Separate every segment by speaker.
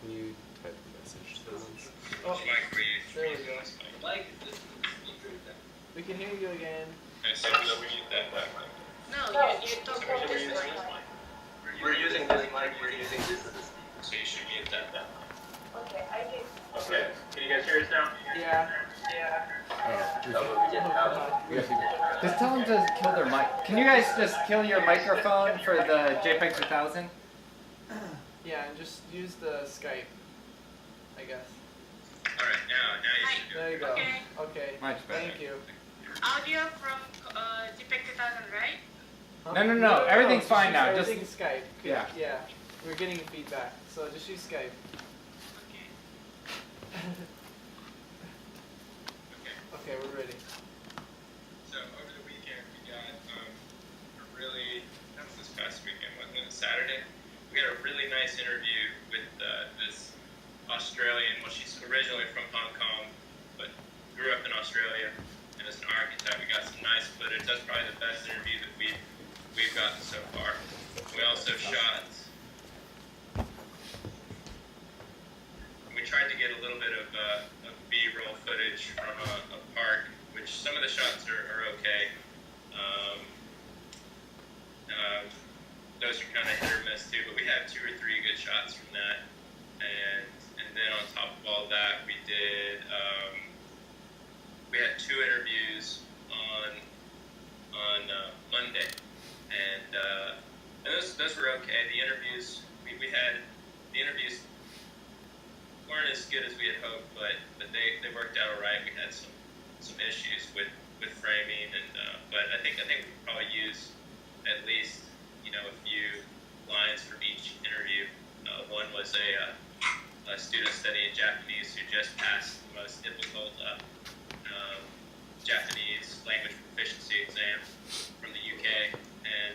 Speaker 1: Can you type the message to them?
Speaker 2: Oh, there we go.
Speaker 3: Mike,
Speaker 2: We can hear you again.
Speaker 3: so we need that back.
Speaker 4: No, you talk about this mic.
Speaker 3: We're using this mic, we're using this. So you should mute that back.
Speaker 4: Okay, I can.
Speaker 3: Okay, can you guys hear us now?
Speaker 2: Yeah.
Speaker 5: Just tell them to kill their mic. Can you guys just kill your microphone for the JPEG 2000?
Speaker 2: Yeah, and just use the Skype, I guess.
Speaker 3: Alright, now you should do
Speaker 2: There you
Speaker 3: it.
Speaker 2: go.
Speaker 4: Okay.
Speaker 2: Okay.
Speaker 5: Much better.
Speaker 2: Thank you.
Speaker 4: Audio from JPEG 2000, right?
Speaker 2: Huh?
Speaker 5: No, everything's
Speaker 2: just
Speaker 5: fine
Speaker 2: use
Speaker 5: now, just-
Speaker 2: everything's Skype.
Speaker 5: Yeah.
Speaker 2: Yeah. We're getting feedback, so just use Skype.
Speaker 4: Okay.
Speaker 2: Okay, we're ready.
Speaker 3: So over the weekend we got a really, that was this past weekend, wasn't it? Saturday? We had a really nice interview with this Australian, well she's originally from Hong Kong, but grew up in Australia and is an architect. We got some nice footage. That's probably the best interview that we've gotten so far. We also shot, we tried to get a little bit of B-roll footage from a park, which some of the shots are okay. Those are kind of hit or miss too, but we had 2 or 3 good shots from that. And then on top of all that, we had 2 interviews on Monday, and those were okay. The interviews the interviews weren't as good as we had hoped, but they worked out all right. We had some issues with framing, and but I think we could probably use at least a few lines from each interview. One was a student studying Japanese who just passed the most difficult Japanese language proficiency exam from the UK, and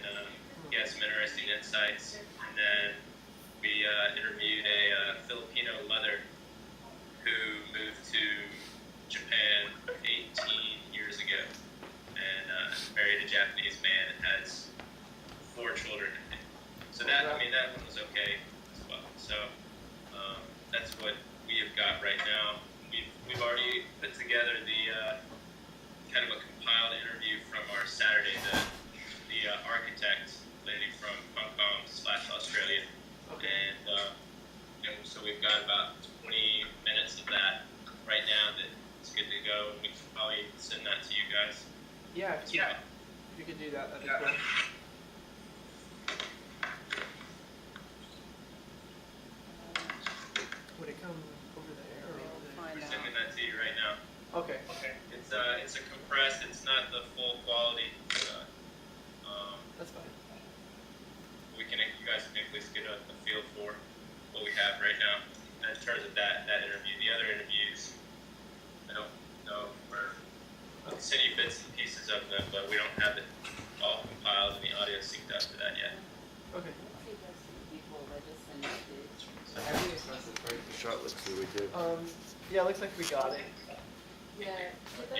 Speaker 3: he had some interesting insights. And then we interviewed a Filipino mother who moved to Japan 18 years ago and married a Japanese man and has 4 children. So that one was okay as well. So that's what we have got right now. We've already put together the kind of a compiled interview from our Saturday. The architect lady from Hong Kong / Australia, and so we've got about 20 minutes of that right now that it's good to go. We can probably send that to you guys.
Speaker 2: Yeah. If you could do that, that'd be cool. Would it come over there or over there?
Speaker 3: We're sending that to you right now.
Speaker 2: Okay.
Speaker 3: It's a compressed. It's not the full quality.
Speaker 2: That's fine.
Speaker 3: You guys can at least get a feel for what we have right now in terms of that interview. The other interviews, I don't know if we can send you bits and pieces of them, but we don't have it all compiled and the audio synced up to that yet.
Speaker 2: Okay.
Speaker 1: The shot looks really good.
Speaker 2: Yeah, looks like we got it.
Speaker 3: Yeah,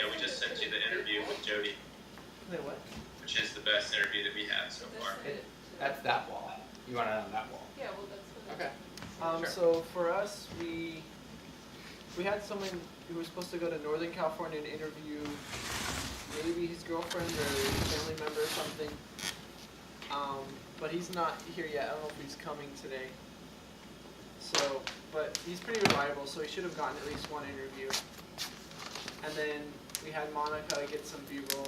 Speaker 3: we just sent you the interview with Jody,
Speaker 2: Wait, what?
Speaker 3: which is the best interview that we have so far.
Speaker 5: That's that wall. You want it on that wall.
Speaker 4: Yeah, well, that's what
Speaker 5: Okay.
Speaker 2: Sure. So for us, we had someone who was supposed to go to Northern California and interview maybe his girlfriend or family member or something. But he's not here yet. I don't know if he's coming today. So, but he's pretty reliable, so he should have gotten at least 1 interview. And then we had Monica get some B-roll,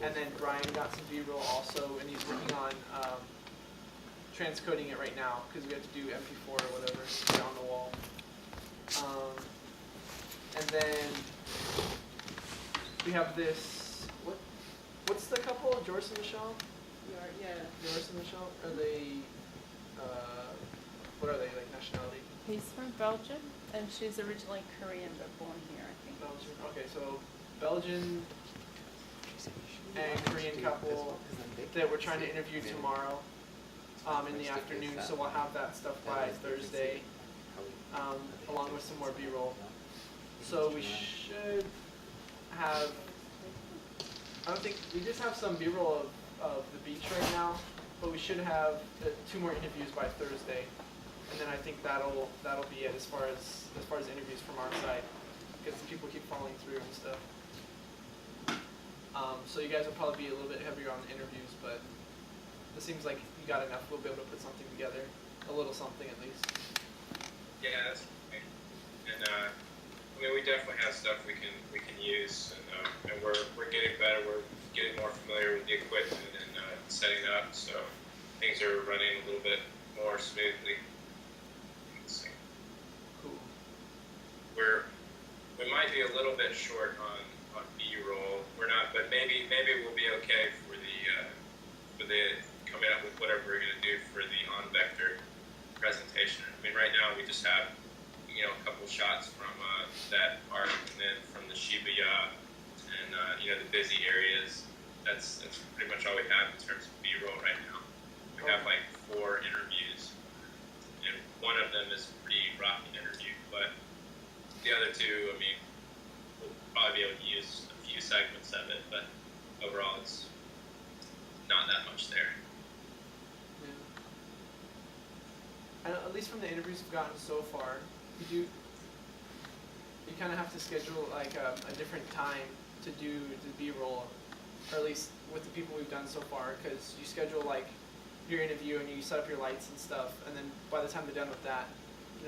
Speaker 2: and then Brian got some B-roll also, and he's working on transcoding it right now because we have to do MP4 or whatever to put on the wall. And then we have this. What's the couple? Joris and Michelle? Joris and Michelle? Are they? What are they, like, nationality?
Speaker 6: He's from Belgium, and she's originally Korean but born here, I think.
Speaker 2: Belgian. Okay, so Belgian and Korean couple that we're trying to interview tomorrow in the afternoon. So we'll have that stuff by Thursday, along with some more B-roll. So we should have. I don't think we just have some B-roll of the beach right now, but we should have 2 more interviews by Thursday. and then I think that'll be it as far as interviews from our side, because people keep falling through and stuff. So you guys will probably be a little bit heavier on the interviews, but it seems like you got enough. We'll be able to put something together, a little something at least.
Speaker 3: Yeah, that's right. And I mean, we definitely have stuff we can use, and we're getting better. We're getting more familiar with the equipment and setting it up, so things are running a little bit more smoothly. Let's see.
Speaker 2: Cool.
Speaker 3: We might be a little bit short on B-roll. We're not, but maybe we'll be okay for the coming up with whatever we're going to do for the on-vector presentation. I mean, right now we just have a couple shots from that arc, and then from the Shibuya and the busy areas. That's pretty much all we have in terms of B-roll right now. We have like 4 interviews, and one of them is a pretty rocky interview, but the other 2, I mean, we'll probably be able to use a few segments of it, but overall it's not that much there.
Speaker 2: And at least from the interviews we've gotten so far, you kind of have to schedule like a different time to do the B-roll, or at least with the people we've done so far, because you schedule like your interview and you set up your lights and stuff, and then by the time they're done with that,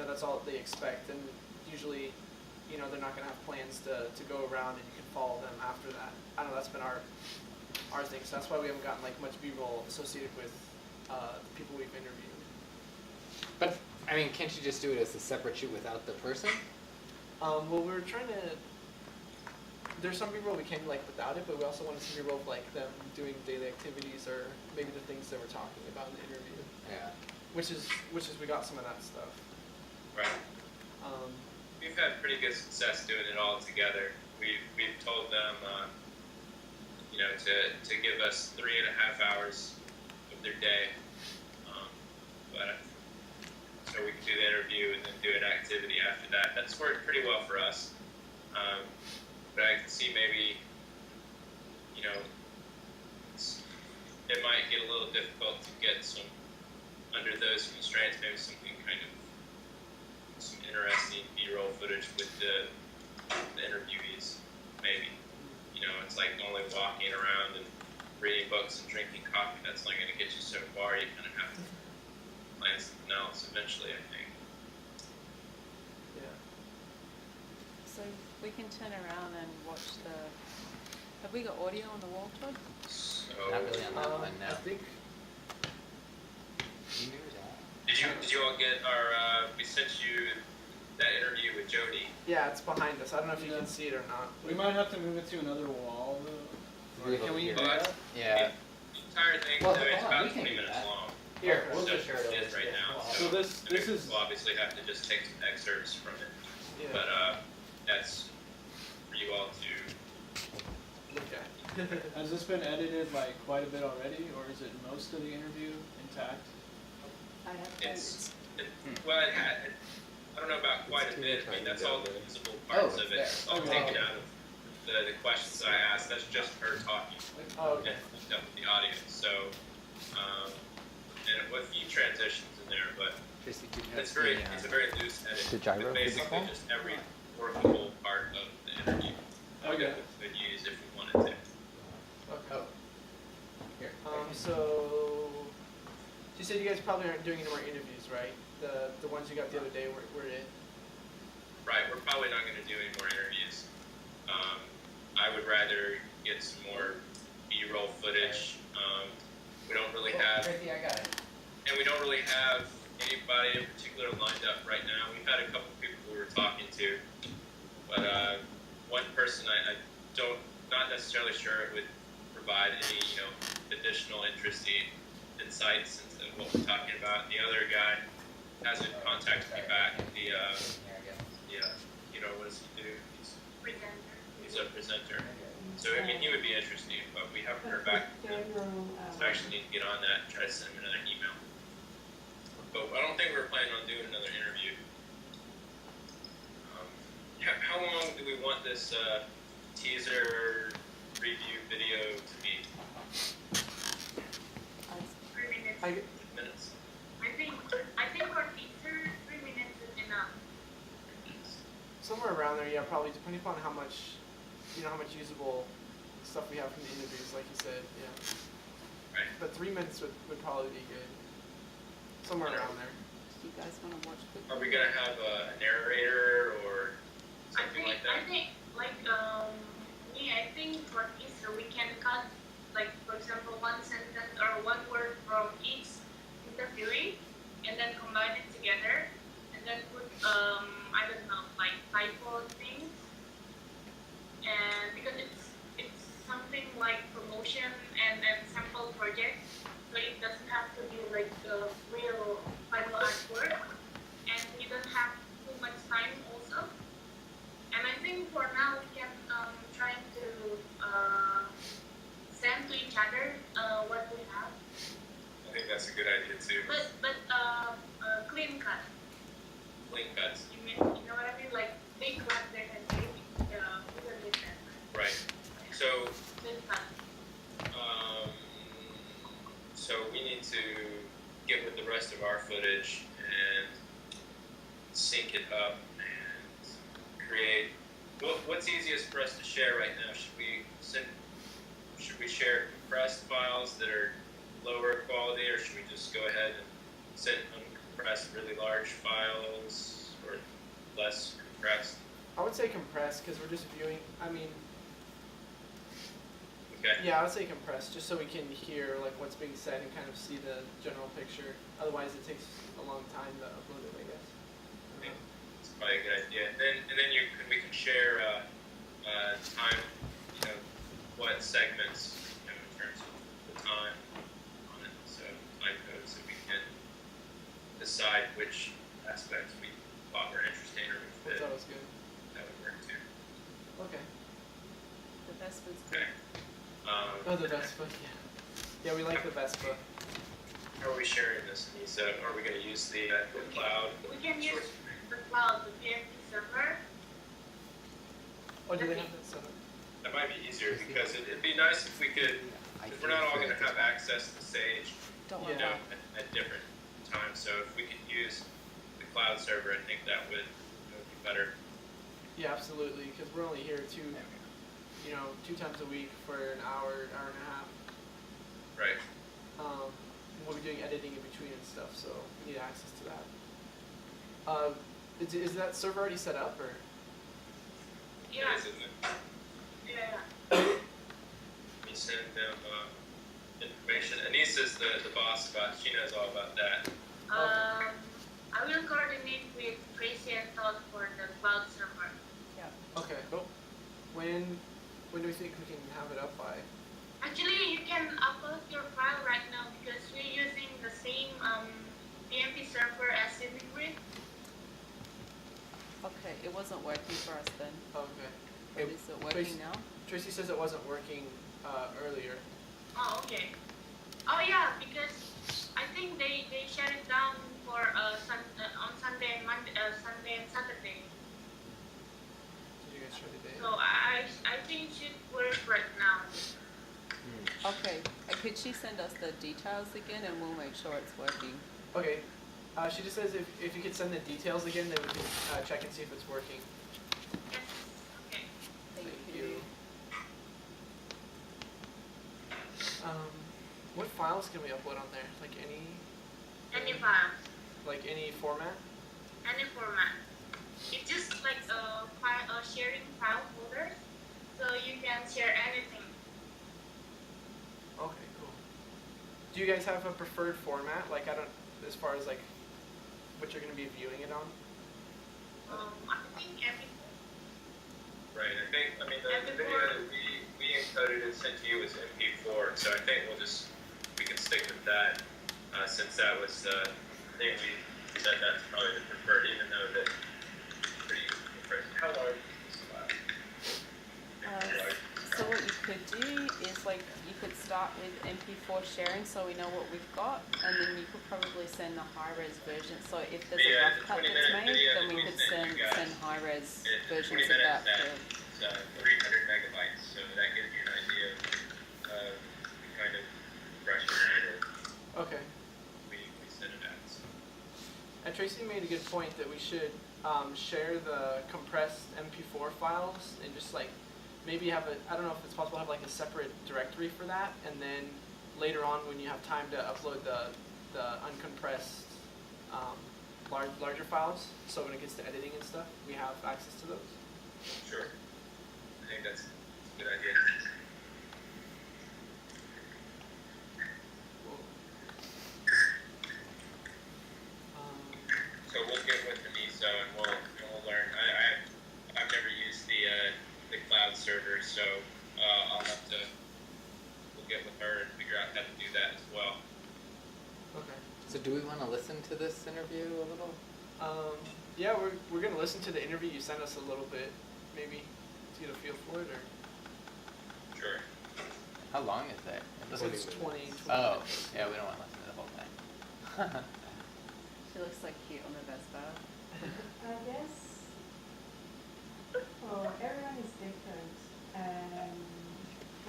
Speaker 2: that's all they expect, and usually, they're not going to have plans to go around and you can follow them after that. I don't know, that's been our thing, so that's why we haven't gotten like much B-roll associated with the people we've interviewed.
Speaker 5: But I mean, can't you just do it as a separate shoot without the person?
Speaker 2: Well, we're trying to. There's some B-roll we can like without it, but we also want to see B-roll of like them doing daily activities or maybe the things they were talking about in the interview.
Speaker 5: Yeah.
Speaker 2: Which is we got some of that stuff.
Speaker 3: Right. We've had pretty good success doing it all together. We've told them, to give us 3.5 hours of their day, so we can do the interview and then do an activity after that. That's worked pretty well for us. But I can see maybe, it might get a little difficult to get some, under those constraints, maybe something kind of, some interesting B-roll footage with the interviewees, maybe. It's like only walking around and reading books and drinking coffee. That's not going to get you so far. You kind of have to plan something else eventually, I think.
Speaker 2: Yeah.
Speaker 6: So we can turn around and watch the. Have we got audio on the wall, Todd?
Speaker 3: So,
Speaker 5: Not really on that one, no.
Speaker 2: I think.
Speaker 3: did you all get our? We sent you that interview with Jody.
Speaker 2: Yeah, it's behind us. I don't know if you can see it or not.
Speaker 7: We might have to move it to another wall, though. Can we do
Speaker 3: But
Speaker 7: that?
Speaker 5: Yeah.
Speaker 3: The entire thing
Speaker 5: Well,
Speaker 3: is
Speaker 5: hold on, we
Speaker 3: about
Speaker 5: can
Speaker 3: 20
Speaker 5: do
Speaker 3: minutes
Speaker 5: that.
Speaker 3: long.
Speaker 5: Here,
Speaker 3: So
Speaker 5: we'll just share it
Speaker 3: it
Speaker 5: over
Speaker 3: is right
Speaker 5: to
Speaker 3: now.
Speaker 5: the
Speaker 7: So this is.
Speaker 3: We'll obviously have to just take some excerpts from it,
Speaker 2: Yeah.
Speaker 3: but that's for you all to.
Speaker 2: Look at.
Speaker 7: Has this been edited like quite a bit already, or is it most of the interview intact?
Speaker 6: I have
Speaker 3: Well, I don't know about quite a bit. I mean, that's all the visible parts of it.
Speaker 5: there.
Speaker 3: It's all taken out of the questions that I asked. That's just her talking.
Speaker 2: Oh, okay.
Speaker 3: And stuff with the audience. So, and with a few transitions in there, but
Speaker 5: Tracy, did you
Speaker 3: it's
Speaker 5: have
Speaker 3: it's a very loose edit.
Speaker 5: the gyro
Speaker 3: But basically,
Speaker 5: physical?
Speaker 3: just every workable part of the interview
Speaker 7: Okay.
Speaker 3: that we could use if we wanted to.
Speaker 2: Okay.
Speaker 5: Oh. Here.
Speaker 2: So you said you guys probably aren't doing any more interviews, right? The ones you got the other day were it.
Speaker 3: Right, we're probably not going to do any more interviews. I would rather get some more B-roll footage. We don't really have,
Speaker 5: Tracy, I got it.
Speaker 3: and we don't really have anybody in particular lined up right now. We've had a couple people we were talking to, but one person I not necessarily sure it would provide any additional interesting insights into what we're talking about. The other guy hasn't contacted me back. What does he do? He's a presenter. So I mean, he would be interesting, but we haven't heard back from him. So I actually need to get on that and try to send him another email. But I don't think we're planning on doing another interview. How long do we want this teaser review video to be?
Speaker 4: 3 minutes.
Speaker 2: I
Speaker 3: Minutes?
Speaker 4: I think for teaser
Speaker 2: somewhere around there, yeah, probably depending upon how much, how much usable stuff we have from the interviews, like you said, yeah.
Speaker 3: Right.
Speaker 2: But 3 minutes would probably be good. Somewhere around there.
Speaker 6: Do you guys want to watch quick?
Speaker 3: Are we gonna have a narrator or something like that?
Speaker 4: I think I think for Easter we can cut, like, for example, one sentence or one word from each interviewee and then combine it together and then put I don't know, like typo things. And because it's something like promotion and sample project, so it doesn't have to be like the real final artwork, and you don't have too much time also. And I think for now we can try to send to each other what we have,
Speaker 3: I think that's a good idea too.
Speaker 4: but clean cut.
Speaker 3: Link cuts.
Speaker 4: You know what I mean? Like big cut there and big
Speaker 3: Right. So,
Speaker 4: clean cut.
Speaker 3: so we need to get with the rest of our footage and sync it up and create. What's easiest for us to share right now? Should we share compressed files that are lower quality, or should we just go ahead and send uncompressed really large files, or less compressed?
Speaker 2: I would say compressed because we're just viewing.
Speaker 3: Okay.
Speaker 2: Yeah, I would say compressed just so we can hear like what's being said and kind of see the general picture. Otherwise, it takes a long time to upload it, I guess.
Speaker 3: I think it's probably a good idea. And then we can share time, what segments, in terms of the time on it. So time code, so we can decide which aspects we thought were interesting or we fit.
Speaker 2: That was good.
Speaker 3: That would work too.
Speaker 2: Okay.
Speaker 6: The best one's
Speaker 3: Okay.
Speaker 2: Oh, the Vespa, yeah. Yeah, we like the Vespa.
Speaker 3: How are we sharing this, Anissa? Are we going to use the cloud?
Speaker 4: We can use the cloud, the PMP server.
Speaker 2: Oh, do they have that set up?
Speaker 3: That might be easier because it'd be nice if we could, because we're not all going to have access to Sage,
Speaker 6: Don't
Speaker 2: Yeah.
Speaker 6: worry.
Speaker 3: at different times. So if we could use the cloud server, I think that would be better.
Speaker 2: Yeah, absolutely, because we're only here two times a week for an hour and a half.
Speaker 3: Right.
Speaker 2: We'll be doing editing in between and stuff, so we need access to that. Is that server already set up, or?
Speaker 4: Yeah.
Speaker 3: It is, isn't it?
Speaker 4: Yeah.
Speaker 3: Let me send them information. Anissa's the boss about, she knows all about that.
Speaker 4: I will coordinate with Tracy and Todd for the cloud server.
Speaker 2: Okay. Cool. When do we think we can have it up by?
Speaker 4: Actually, you can upload your file right now because we're using the same PMP server as Citigrid.
Speaker 6: Okay, it wasn't working for us then.
Speaker 2: Okay.
Speaker 6: But is it working now?
Speaker 2: Tracy says it wasn't working earlier.
Speaker 4: Oh, okay. Oh yeah, because I think they shut it down for on Sunday and Sunday and Saturday.
Speaker 2: Did you guys try today?
Speaker 4: So I think it should work right now.
Speaker 6: Okay, could she send us the details again and we'll make sure it's working?
Speaker 2: Okay. She just says if you could send the details again, then we can check and see if it's working.
Speaker 4: Yes. Okay.
Speaker 6: Thank you.
Speaker 2: What files can we upload on there? Like any
Speaker 4: file,
Speaker 2: any format?
Speaker 4: any format. It's just like a file, sharing file folder, so you can share anything.
Speaker 2: Okay, cool. Do you guys have a preferred format? Like as far as like what you're gonna be viewing it on?
Speaker 4: I think everything.
Speaker 3: Right, the video that we encoded and sent to you was MP4, so I think we can stick with that, since that was the thing we said that's probably the preferred, even though that pretty different. How large is this file?
Speaker 6: So what you could do is you could start with MP4 sharing so we know what we've got, and then you could probably send the high-res version. So if there's a rough cut that's made, then we could send high-res versions of that.
Speaker 3: It's 300 megabytes, so that gives you an idea of the kind of compression rate
Speaker 2: Okay.
Speaker 3: we set it at. So.
Speaker 2: And Tracy made a good point that we should share the compressed MP4 files and just like maybe have I don't know if it's possible to have like a separate directory for that, and then later on when you have time to upload the uncompressed larger files, so when it gets to editing and stuff, we have access to those.
Speaker 3: Sure. I think that's a good idea. So we'll get with Anissa and we'll learn. I've never used the cloud server, so we'll get with her and figure out how to do that as well.
Speaker 2: Okay.
Speaker 5: So do we want to listen to this interview a little?
Speaker 2: Yeah, we're gonna listen to the interview you sent us a little bit, maybe to get a feel for it, or.
Speaker 3: Sure.
Speaker 5: How long is it?
Speaker 2: It's 20
Speaker 5: Oh,
Speaker 2: minutes.
Speaker 5: yeah, we don't want to listen to the whole thing.
Speaker 6: She looks like cute on the Vespa.
Speaker 8: I guess, well, everyone is different, and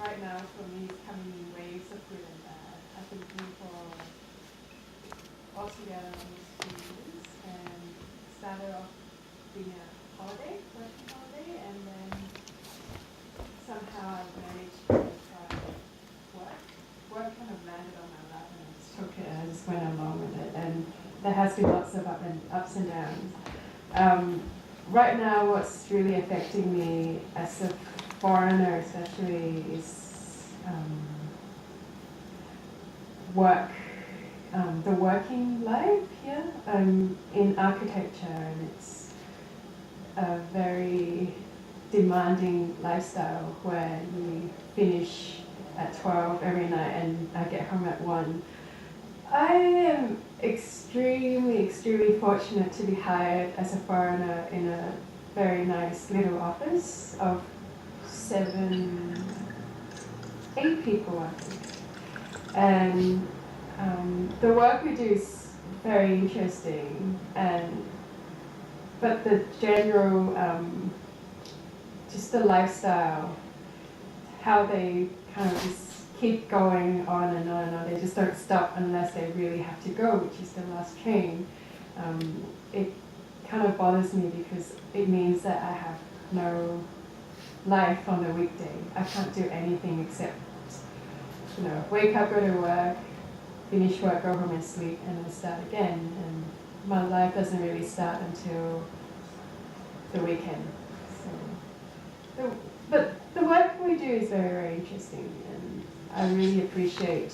Speaker 8: right now for me it's coming in waves of good and bad. I've been looking for altogether almost 2 years, and started off being a working holiday, and then somehow I managed to try work. Work kind of landed on my lap, and I just took it and I just went along with it, and there has been lots of ups and downs. Right now, what's really affecting me as a foreigner, especially, is work. The working life here. I'm in architecture, and it's a very demanding lifestyle where you finish at 12 every night and I get home at 1. I am extremely fortunate to be hired as a foreigner in a very nice little office of 8 people, I think. And the work we do is very interesting, but the general, just the lifestyle, how they kind of just keep going on and on and on. They just don't stop unless they really have to go, which is the last train. It kind of bothers me because it means that I have no life on the weekday. I can't do anything except, wake up, go to work, finish work, go home and sleep, and then start again. And my life doesn't really start until the weekend. But the work we do is very interesting, and I really appreciate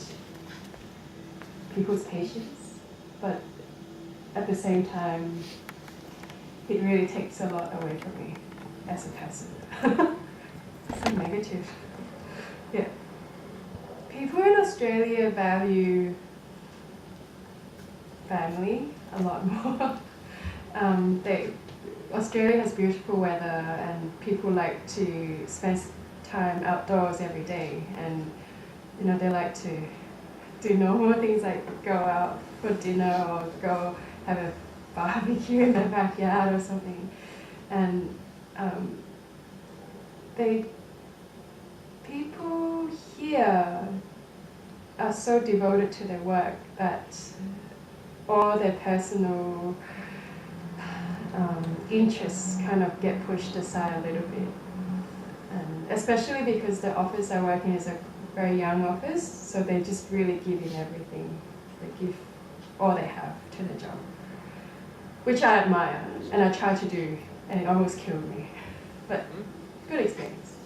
Speaker 8: people's patience, but at the same time, it really takes a lot away from me as a person. So negative. Yeah. People in Australia value family a lot more. Australia has beautiful weather, and people like to spend time outdoors every day, and they like to do normal things like go out for dinner or go have a barbecue in their backyard or something. And people here are so devoted to their work that all their personal interests kind of get pushed aside a little bit. And especially because the office I work in is a very young office, so they just really give in everything. They give all they have to the job, which I admire, and I try to do, and it almost killed me. But good experience.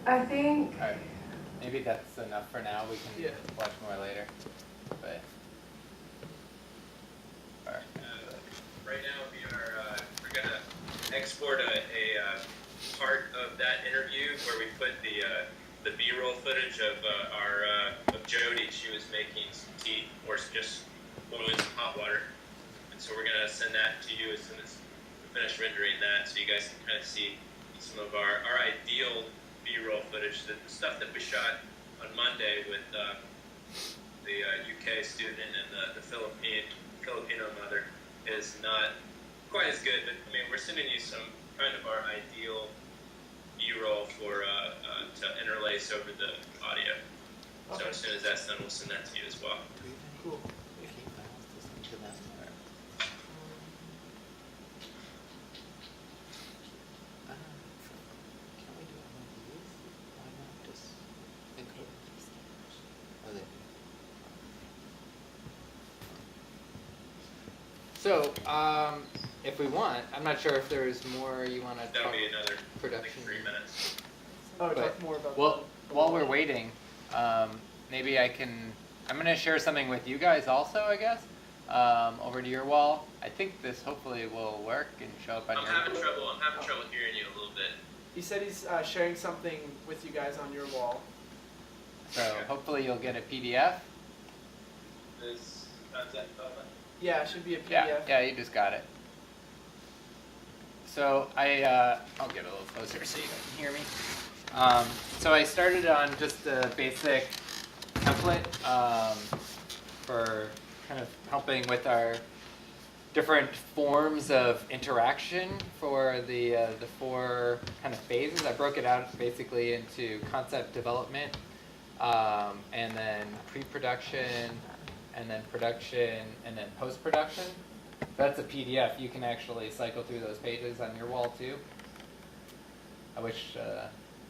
Speaker 8: I think...
Speaker 5: Alright, maybe that's enough for now. We can watch more later. But
Speaker 3: right now we're gonna export a part of that interview where we put the B-roll footage of of Jody. She was making some tea or just boiling some hot water, and so we're gonna send that to you as soon as we finish rendering that, so you guys can kind of see some of our ideal B-roll footage, the stuff that we shot on Monday with the UK student and the Filipino mother is not quite as good, but I mean, we're sending you some kind of our ideal B-roll for to interlace over the audio. Okay. So as soon as that's done, we'll send that to you as well.
Speaker 2: Cool.
Speaker 5: if he wants to listen to that. So, if we want, I'm not sure if there's more you want to
Speaker 3: That'll
Speaker 5: talk
Speaker 3: be another
Speaker 5: production.
Speaker 3: like 3 minutes.
Speaker 2: Oh,
Speaker 5: But-
Speaker 2: talk more about
Speaker 5: Well, while we're waiting, maybe I'm going to share something with you guys also, I guess, over to your wall. I think this hopefully will work and show up on
Speaker 3: I'm
Speaker 5: your
Speaker 3: having trouble hearing you a little bit.
Speaker 2: He said he's sharing something with you guys on your wall.
Speaker 5: So
Speaker 3: Okay.
Speaker 5: hopefully you'll get a PDF.
Speaker 3: This concept development.
Speaker 2: Yeah, it should be a PDF.
Speaker 5: Yeah, you just got it. So I'll get a little closer so you can hear me. So I started on just a basic template for kind of helping with our different forms of interaction for the 4 kind of phases. I broke it out basically into concept development, and then pre-production, and then production, and then post-production. That's a PDF. You can actually cycle through those pages on your wall too. I wish,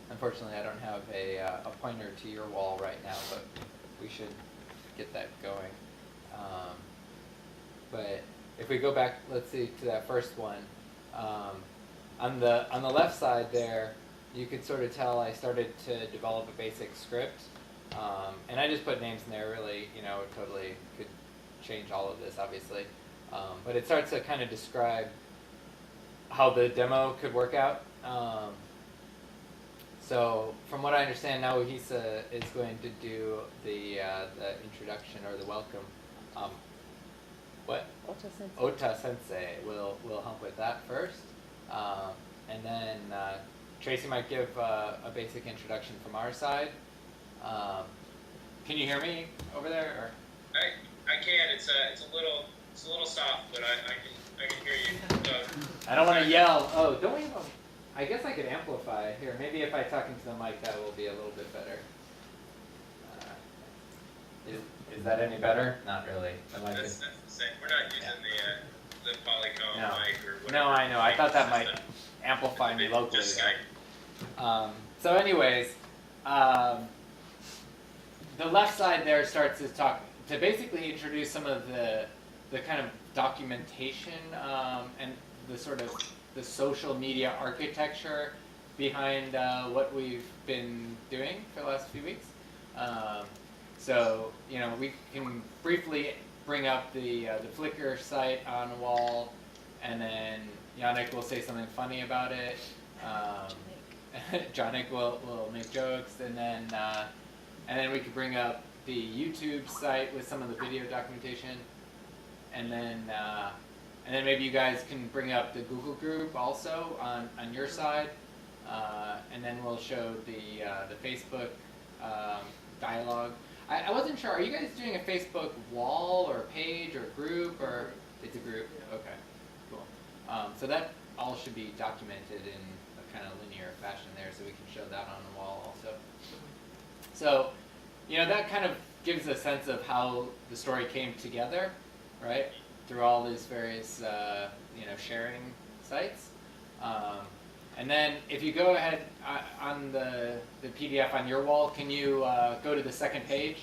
Speaker 5: unfortunately, I don't have a pointer to your wall right now, but we should get that going. But if we go back, let's see, to that first one, on the left side there, you could sort of tell I started to develop a basic script, and I just put names in there. Really, totally could change all of this, obviously, but it starts to kind of describe how the demo could work out. So from what I understand, now Uhisa is going to do the introduction or the welcome. What? Ota Sensei will help with that first, and then Tracy might give a basic introduction from our side. Can you hear me over there? Or?
Speaker 3: I can. It's a little soft, but I can hear you.
Speaker 5: I don't want to yell. Oh, don't we? I guess I could amplify here. Maybe if I talk into the mic, that will be a little bit better. Is that any better? Not really.
Speaker 3: That's the same. We're not using the Polycom mic or whatever.
Speaker 5: No, I know. I thought that might amplify me locally.
Speaker 3: Just Skype.
Speaker 5: So anyways, the left side there starts to basically introduce some of the kind of documentation and the sort of the social media architecture behind what we've been doing for the last few weeks. So, we can briefly bring up the Flickr site on the wall, and then Yannick will say something funny about it. Jonik will make jokes, and then we could bring up the YouTube site with some of the video documentation, and then maybe you guys can bring up the Google group also on your side, and then we'll show the Facebook dialogue. I wasn't sure. Are you guys doing a Facebook wall or page or group, or it's a group? Okay, cool. So that all should be documented in a kind of linear fashion there, so we can show that on the wall also. So, that kind of gives a sense of how the story came together, right? Through all these various, sharing sites. And then if you go ahead on the PDF on your wall, can you go to the second page?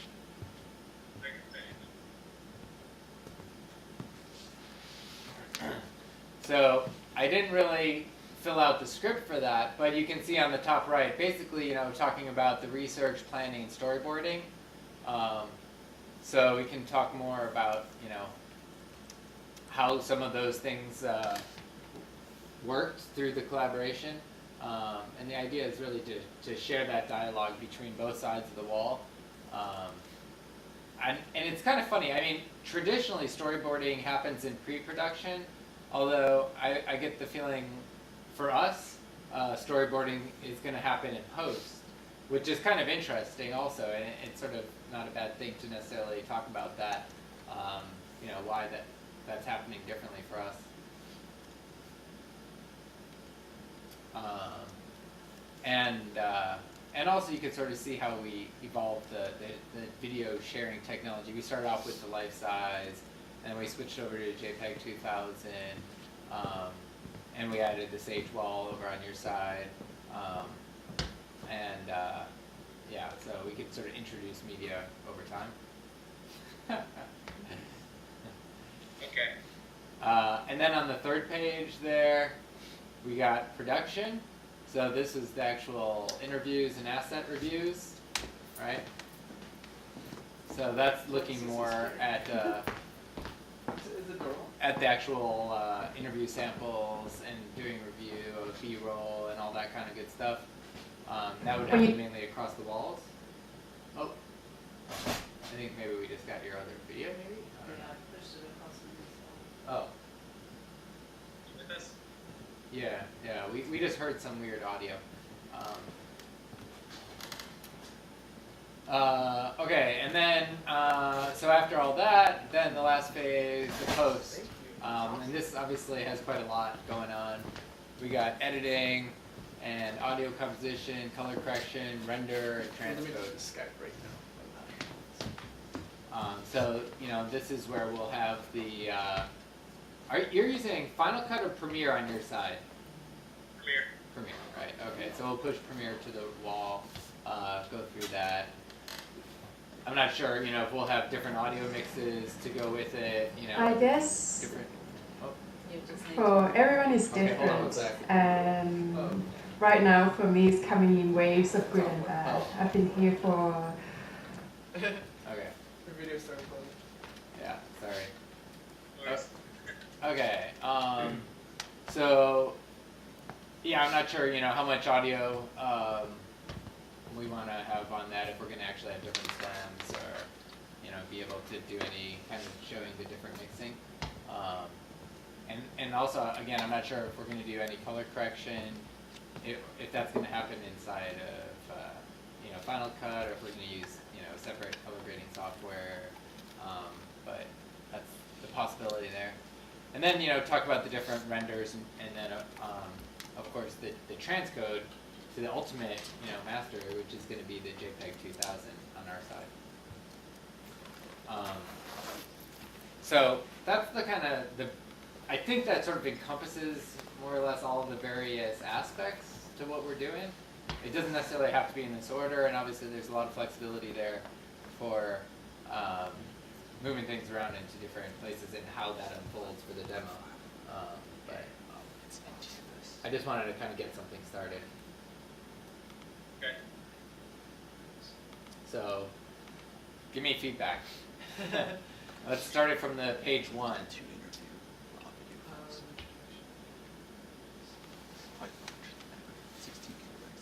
Speaker 5: So I didn't really fill out the script for that, but you can see on the top right, basically, talking about the research, planning, and storyboarding. So we can talk more about, how some of those things worked through the collaboration. And the idea is really to share that dialogue between both sides of the wall. And it's kind of funny. I mean, traditionally storyboarding happens in pre-production, although I get the feeling for us, storyboarding is going to happen in post, which is kind of interesting also, and it's sort of not a bad thing to necessarily talk about that, why that's happening differently for us. And also you can sort of see how we evolved the video sharing technology. We started off with the life size, and we switched over to JPEG 2000, and we added the Sage wall over on your side. So we could sort of introduce media over time.
Speaker 3: Okay.
Speaker 5: And then on the third page there, we got production. So this is the actual interviews and asset reviews, right? So that's looking more at the actual interview samples and doing review of B-roll and all that kind of good stuff. That would happen mainly across the walls. Oh, I think maybe we just got your other video, maybe? I don't know. Oh.
Speaker 3: With us?
Speaker 5: Yeah, we just heard some weird audio. Okay, and then, so after all that, then the last phase, the post. And this obviously has quite a lot going on. We got editing and audio composition, color correction, render, and transcode.
Speaker 2: Skype right now.
Speaker 5: So, this is where we'll have the, you're using Final Cut or Premiere on your side? Premiere, right, okay. So we'll push Premiere to the wall, go through that. I'm not sure, if we'll have different audio mixes to go with it,
Speaker 8: I guess
Speaker 5: different. Oh.
Speaker 6: You just need
Speaker 8: for everyone is
Speaker 5: Okay, hold on one
Speaker 8: different.
Speaker 5: sec.
Speaker 8: And right now for me it's coming in waves of good and bad. I've been here for
Speaker 5: Okay,
Speaker 2: The video started playing.
Speaker 5: yeah, sorry.
Speaker 3: Or-
Speaker 5: Okay, so, yeah, I'm not sure, how much audio we want to have on that, if we're going to actually have different stems or, be able to do any kind of showing the different mixing. And also, again, I'm not sure if we're going to do any color correction, if that's going to happen inside of, Final Cut, or if we're going to use, separate color grading software, but that's the possibility there. And then, talk about the different renders, and then, of course, the transcode to the ultimate, master, which is going to be the JPEG 2000 on our side. So that's the kind of I think that sort of encompasses more or less all of the various aspects to what we're doing. It doesn't necessarily have to be in this order, and obviously there's a lot of flexibility there for moving things around into different places and how that unfolds for the demo. But I just wanted to kind of get something started.
Speaker 3: Okay.
Speaker 5: So, give me feedback. Let's start it from the page 1.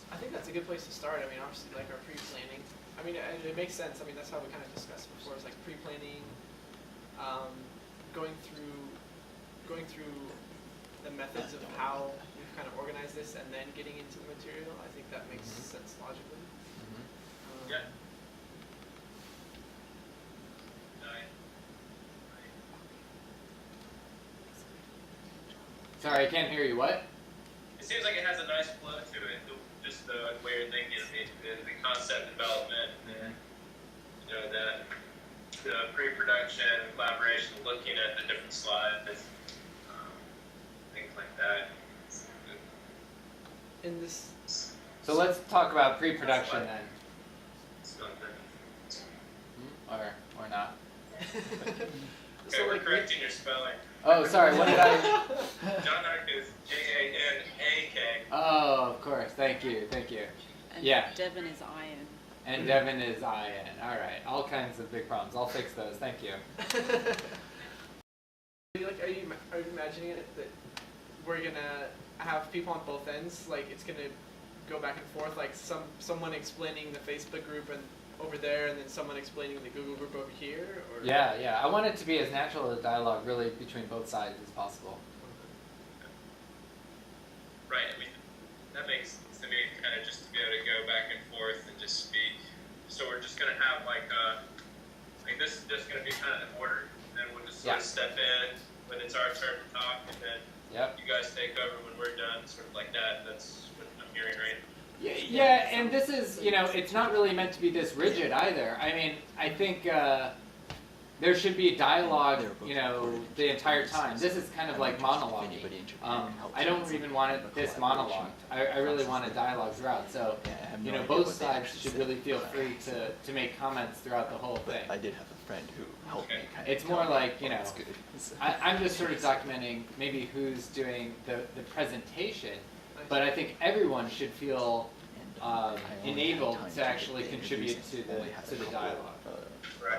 Speaker 2: I think that's a good place to start. I mean, obviously, like our pre-planning. I mean, it makes sense. I mean, that's how we kind of discussed before. It's like pre-planning, going through the methods of how we've kind of organized this, and then getting into the material. I think that makes sense logically.
Speaker 3: Yeah.
Speaker 5: Sorry, I can't hear you. What?
Speaker 3: It seems like it has a nice flow to it. Just the way you're thinking, the concept development, and the pre-production, collaboration, looking at the different slides, things like that.
Speaker 2: In this,
Speaker 5: So let's talk about pre-production then, or not.
Speaker 3: Okay, we're correcting your spelling.
Speaker 5: Oh, sorry. What did I?
Speaker 3: John Ark is Jannak.
Speaker 5: Oh, of course. Thank you.
Speaker 6: And
Speaker 5: Yeah.
Speaker 6: Devon is iron.
Speaker 5: And Devin is IN. All right. All kinds of big problems. I'll fix those. Thank you.
Speaker 2: are you imagining it that we're gonna have people on both ends? Like it's gonna go back and forth. Like someone explaining the Facebook group and over there, and then someone explaining the Google group over here. Or?
Speaker 5: Yeah. I want it to be as natural a dialogue, really, between both sides as possible.
Speaker 3: Right. I mean, that makes sense to me. Kind of just to be able to go back and forth and just speak. So we're just gonna have like this is just gonna be kind of in order. And then we'll just sort of step in when it's our turn to talk, and then you guys take over when we're done, sort of like that. That's what I'm hearing, right?
Speaker 5: Yeah, and this is, it's not really meant to be this rigid either. I mean, I think there should be dialogue, you know, the entire time. This is kind of like monologuing. I don't even want it this monologue. I really want a dialogue throughout. So, you know, both sides should really feel free to make comments throughout the whole thing.
Speaker 9: I did have a friend who helped me kind of.
Speaker 5: It's more like, you know,
Speaker 9: it's good.
Speaker 5: I'm just sort of documenting maybe who's doing the presentation, but I think everyone should feel enabled to actually contribute to the dialogue.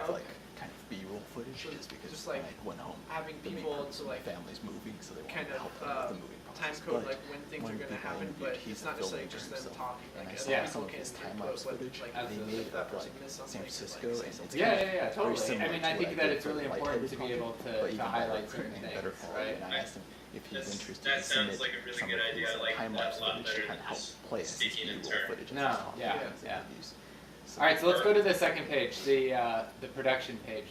Speaker 9: Like kind of B-roll footage just because
Speaker 2: just like
Speaker 9: I went home.
Speaker 2: having
Speaker 9: the main
Speaker 2: people
Speaker 9: purpose
Speaker 2: to
Speaker 9: of my
Speaker 2: like
Speaker 9: family's moving, so they
Speaker 2: kind
Speaker 9: wanted to
Speaker 2: of
Speaker 9: help them with the moving
Speaker 2: time
Speaker 9: process.
Speaker 2: code
Speaker 9: But
Speaker 2: like when things
Speaker 9: one
Speaker 2: are
Speaker 9: of the
Speaker 2: gonna
Speaker 9: people I
Speaker 2: happen,
Speaker 9: interviewed,
Speaker 2: but
Speaker 9: he's
Speaker 2: it's
Speaker 9: a
Speaker 2: not necessarily
Speaker 9: filmmaker
Speaker 2: just them
Speaker 9: himself,
Speaker 2: talking.
Speaker 9: and
Speaker 2: Like
Speaker 9: I
Speaker 2: as
Speaker 9: saw
Speaker 2: long as
Speaker 9: some
Speaker 2: people
Speaker 9: of
Speaker 2: can
Speaker 9: his
Speaker 2: input
Speaker 9: time-lapse
Speaker 2: what
Speaker 9: footage,
Speaker 2: like
Speaker 9: and they
Speaker 2: if
Speaker 9: made
Speaker 2: that
Speaker 9: of
Speaker 2: person
Speaker 9: like
Speaker 2: missed
Speaker 9: San
Speaker 2: something,
Speaker 9: Francisco,
Speaker 2: like,
Speaker 9: and it's
Speaker 5: Yeah,
Speaker 9: kind of
Speaker 5: yeah,
Speaker 9: very
Speaker 5: totally. I
Speaker 9: similar
Speaker 5: mean,
Speaker 9: to
Speaker 5: I
Speaker 9: what
Speaker 5: think that
Speaker 9: did
Speaker 5: it's
Speaker 9: for
Speaker 5: really
Speaker 9: the
Speaker 5: important
Speaker 9: Lightheaded
Speaker 5: to be able
Speaker 9: project, but
Speaker 5: to
Speaker 9: even by,
Speaker 5: highlight
Speaker 9: like,
Speaker 5: certain
Speaker 9: creating
Speaker 5: things,
Speaker 9: better quality,
Speaker 5: right?
Speaker 9: and I asked him if he's interested
Speaker 3: That
Speaker 9: in
Speaker 3: sounds
Speaker 9: submit
Speaker 3: like a really
Speaker 9: some
Speaker 3: good
Speaker 9: of
Speaker 3: idea.
Speaker 9: his
Speaker 3: I like
Speaker 9: time-lapse
Speaker 3: that a lot
Speaker 9: footage to
Speaker 3: better
Speaker 9: kind
Speaker 3: than
Speaker 9: of help
Speaker 3: just
Speaker 9: play as his
Speaker 3: speaking in
Speaker 9: B-roll
Speaker 3: turn.
Speaker 9: footage.
Speaker 5: No, yeah,
Speaker 9: his
Speaker 5: yeah.
Speaker 9: interviews.
Speaker 5: All right, so let's go to the second page, the production page.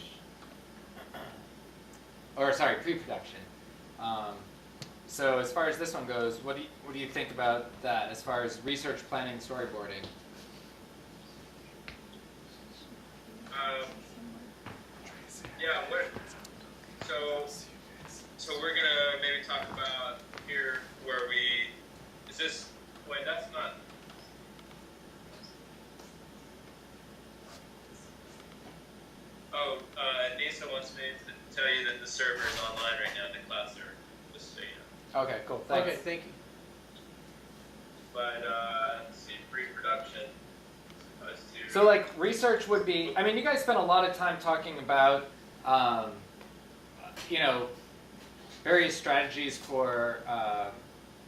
Speaker 5: Or sorry, pre-production. So as far as this one goes, what do you think about that as far as research, planning, storyboarding?
Speaker 3: Yeah, so we're gonna maybe talk about here where we, wait, that's not. Oh, Nisa wants me to tell you that the server is online right now, the cloud server, just so you know.
Speaker 5: Okay, cool, thanks.
Speaker 2: Okay, thank you.
Speaker 3: But, let's see, pre-production.
Speaker 5: So like research would be, I mean, you guys spent a lot of time talking about, you know, various strategies for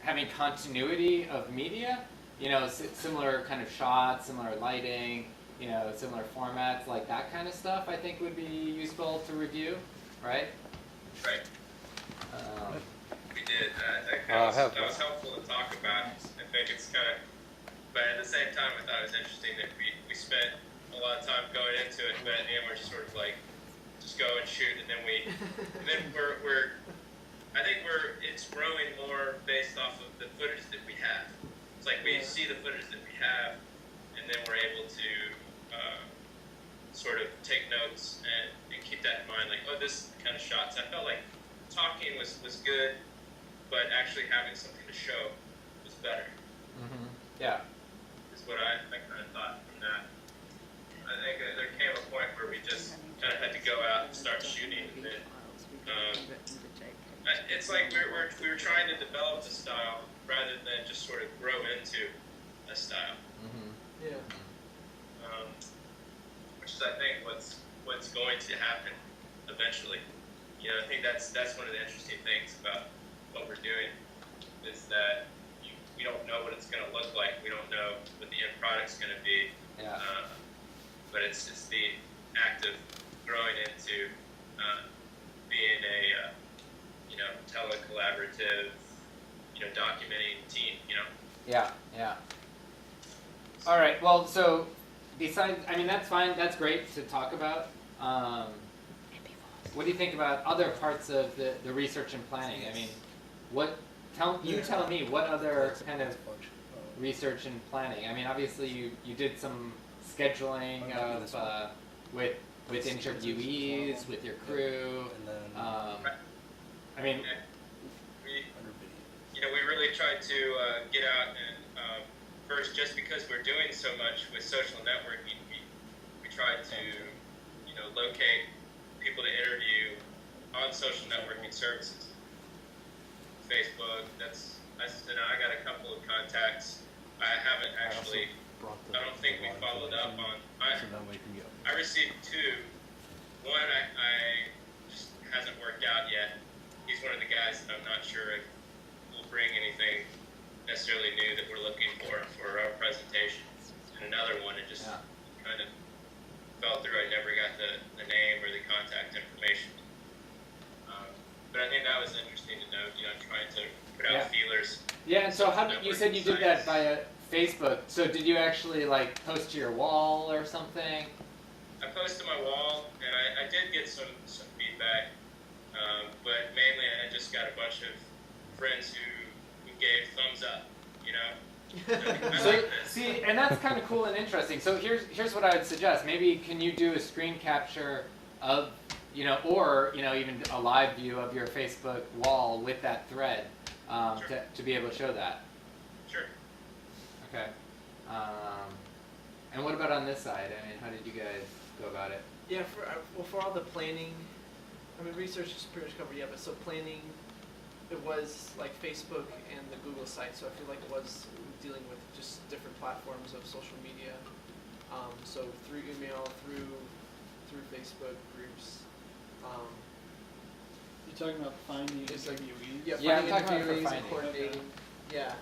Speaker 5: having continuity of media, you know, similar kind of shots, similar lighting, you know, similar formats, like that kind of stuff I think would be useful to review, right?
Speaker 3: Right. We did. That was helpful to talk about. I think it's kind of, but at the same time, I thought it was interesting that we spent a lot of time going into it, but at the end we're just sort of like, just go and shoot, and then it's growing more based off of the footage that we have. It's like we see the footage that we have, and then we're able to sort of take notes and keep that in mind, like, oh, this kind of shots. I felt like talking was good, but actually having something to show was better.
Speaker 5: Mm-hmm. Yeah.
Speaker 3: Is what I kind of thought from that. I think that there came a point where we just kind of had to go out and start shooting. And then, it's like we were trying to develop the style rather than just sort of grow into a style.
Speaker 5: Mm-hmm.
Speaker 2: Yeah.
Speaker 3: Which is, I think, what's going to happen eventually. You know, I think that's one of the interesting things about what we're doing is that we don't know what it's going to look like. We don't know what the end product's going to be.
Speaker 5: Yeah.
Speaker 3: But it's the act of growing into being a telecollaborative, documenting team.
Speaker 5: Yeah, yeah. All right, well, so besides, I mean, that's fine, that's great to talk about. What do you think about other parts of the research and planning? I mean, tell me, what other kind of research and planning? I mean, obviously you did some scheduling of, with interviewees, with your crew. I mean,
Speaker 3: we really tried to get out and first, just because we're doing so much with social networking, we tried to locate people to interview on social networking services. Facebook, I got a couple of contacts. I haven't actually, I don't think we followed up on, I received two. One I just hasn't worked out yet. He's one of the guys that I'm not sure if will bring anything necessarily new that we're looking for our presentation. And another one, it just kind of fell through. I never got the name or the contact information. But I think that was interesting to note, trying to put out feelers.
Speaker 5: Yeah, and so you said you did that via Facebook. So did you actually like post to your wall or something?
Speaker 3: I posted my wall, and I did get some feedback, but mainly I just got a bunch of friends who gave thumbs up, I
Speaker 5: So
Speaker 3: like this.
Speaker 5: see, and that's kind of cool and interesting. So here's what I would suggest. Maybe can you do a screen capture of or even a live view of your Facebook wall with that thread
Speaker 3: Sure.
Speaker 5: to be able to show that.
Speaker 3: Sure.
Speaker 5: Okay. And what about on this side? I mean, how did you guys go about it?
Speaker 2: Yeah, for all the planning, I mean, research is pretty much covered, yeah, but so planning, it was like Facebook and the Google site, so I feel like it was dealing with just different platforms of social media. So through email, through Facebook groups.
Speaker 7: You're talking about finding
Speaker 2: It's like-
Speaker 7: interviewees?
Speaker 2: Yeah,
Speaker 5: Yeah, I'm
Speaker 2: finding
Speaker 5: talking about for
Speaker 2: interviewees and
Speaker 5: finding.
Speaker 2: coordinating. Yeah.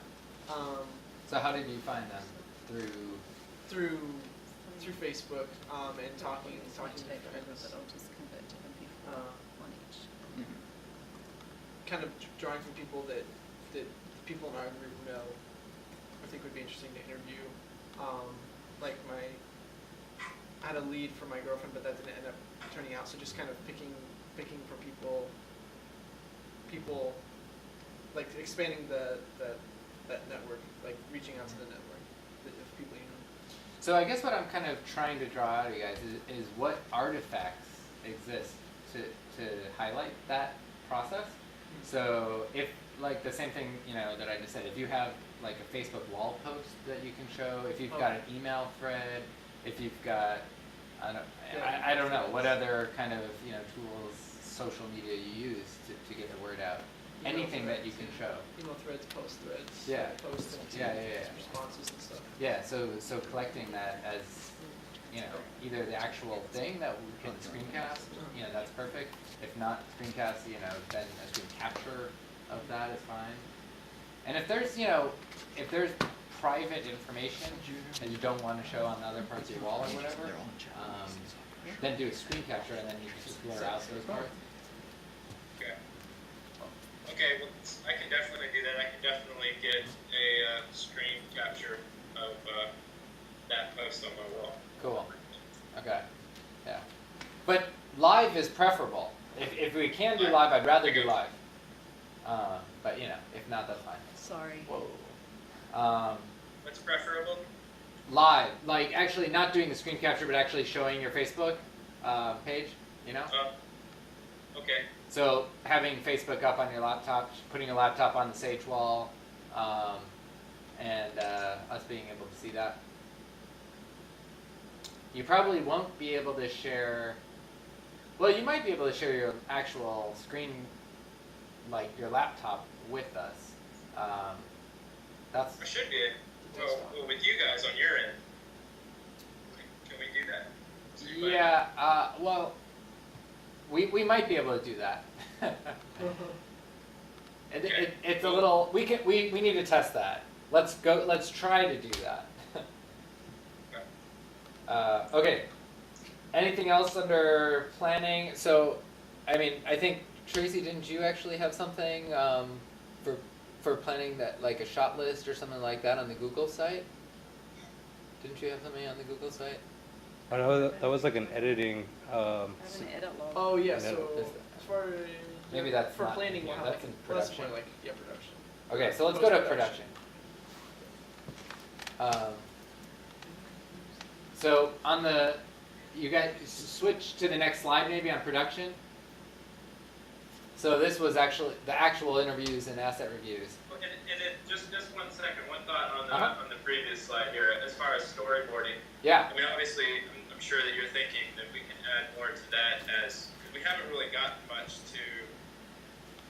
Speaker 5: So how did you find them? Through.
Speaker 2: Through Facebook and talking with
Speaker 6: But
Speaker 2: friends.
Speaker 6: I'll just convert to MP4
Speaker 2: Uh,
Speaker 6: on each.
Speaker 2: kind of drawing from people that people in our group know, I think would be interesting to interview. Like I had a lead for my girlfriend, but that didn't end up turning out. So just kind of picking for people, like expanding that network, like reaching out to the network of people you know.
Speaker 5: So I guess what I'm kind of trying to draw out of you guys is what artifacts exist to highlight that process. So if, like the same thing, that I just said, if you have like a Facebook wall post that you can show, if you've got an email thread, if you've got, I don't know, what other kind of, tools, social media you use to get the word out. Anything that you can show.
Speaker 2: Email threads, post threads.
Speaker 5: Yeah.
Speaker 2: Posts and
Speaker 5: Yeah.
Speaker 2: responses and stuff.
Speaker 5: Yeah, so collecting that as, either the actual thing that we can screencast, that's perfect. If not screencast, then a screen capture of that is fine. And if there's private information that you don't want to show on the other parts of your wall or whatever, then do a screen capture and then you can just blur out those parts.
Speaker 3: Okay, well, I can definitely do that. I can definitely get a screen capture of that post on my wall.
Speaker 5: Cool. Okay. Yeah. But live is preferable. If we can do live, I'd rather do live. But if not, that's fine.
Speaker 6: Sorry.
Speaker 5: Whoa.
Speaker 3: What's preferable?
Speaker 5: Live, like actually not doing the screen capture, but actually showing your Facebook page.
Speaker 3: Okay.
Speaker 5: So having Facebook up on your laptop, putting your laptop on the Sage wall, and us being able to see that. You probably won't be able to share. Well, you might be able to share your actual screen, like your laptop, with us. That's.
Speaker 3: I should be. Well, with you guys on your end, can we do that?
Speaker 5: Yeah. Well, we might be able to do that. It's a little. We need to test that. Let's try to do that. Okay. Anything else under planning? So, I think Tracy, didn't you actually have something for planning that, like a shot list or something like that on the Google site? Didn't you have something on the Google site?
Speaker 10: Oh, no, that was like an editing.
Speaker 6: I have an edit log.
Speaker 2: Oh yeah,
Speaker 10: And then-
Speaker 2: so as far as
Speaker 5: Maybe that's
Speaker 2: for
Speaker 5: not
Speaker 2: planning,
Speaker 5: in
Speaker 2: we'll
Speaker 5: here.
Speaker 2: have
Speaker 5: That's in
Speaker 2: well, that's more
Speaker 5: production.
Speaker 2: like production.
Speaker 5: Okay, so let's go to production. So on you guys switch to the next slide maybe on production. So this was actually the actual interviews and asset reviews.
Speaker 3: And just 1 second, one thought on
Speaker 5: Uh-huh.
Speaker 3: on the previous slide here, as far as storyboarding.
Speaker 5: Yeah.
Speaker 3: I mean, obviously, I'm sure that you're thinking that we can add more to that cause we haven't really gotten much to,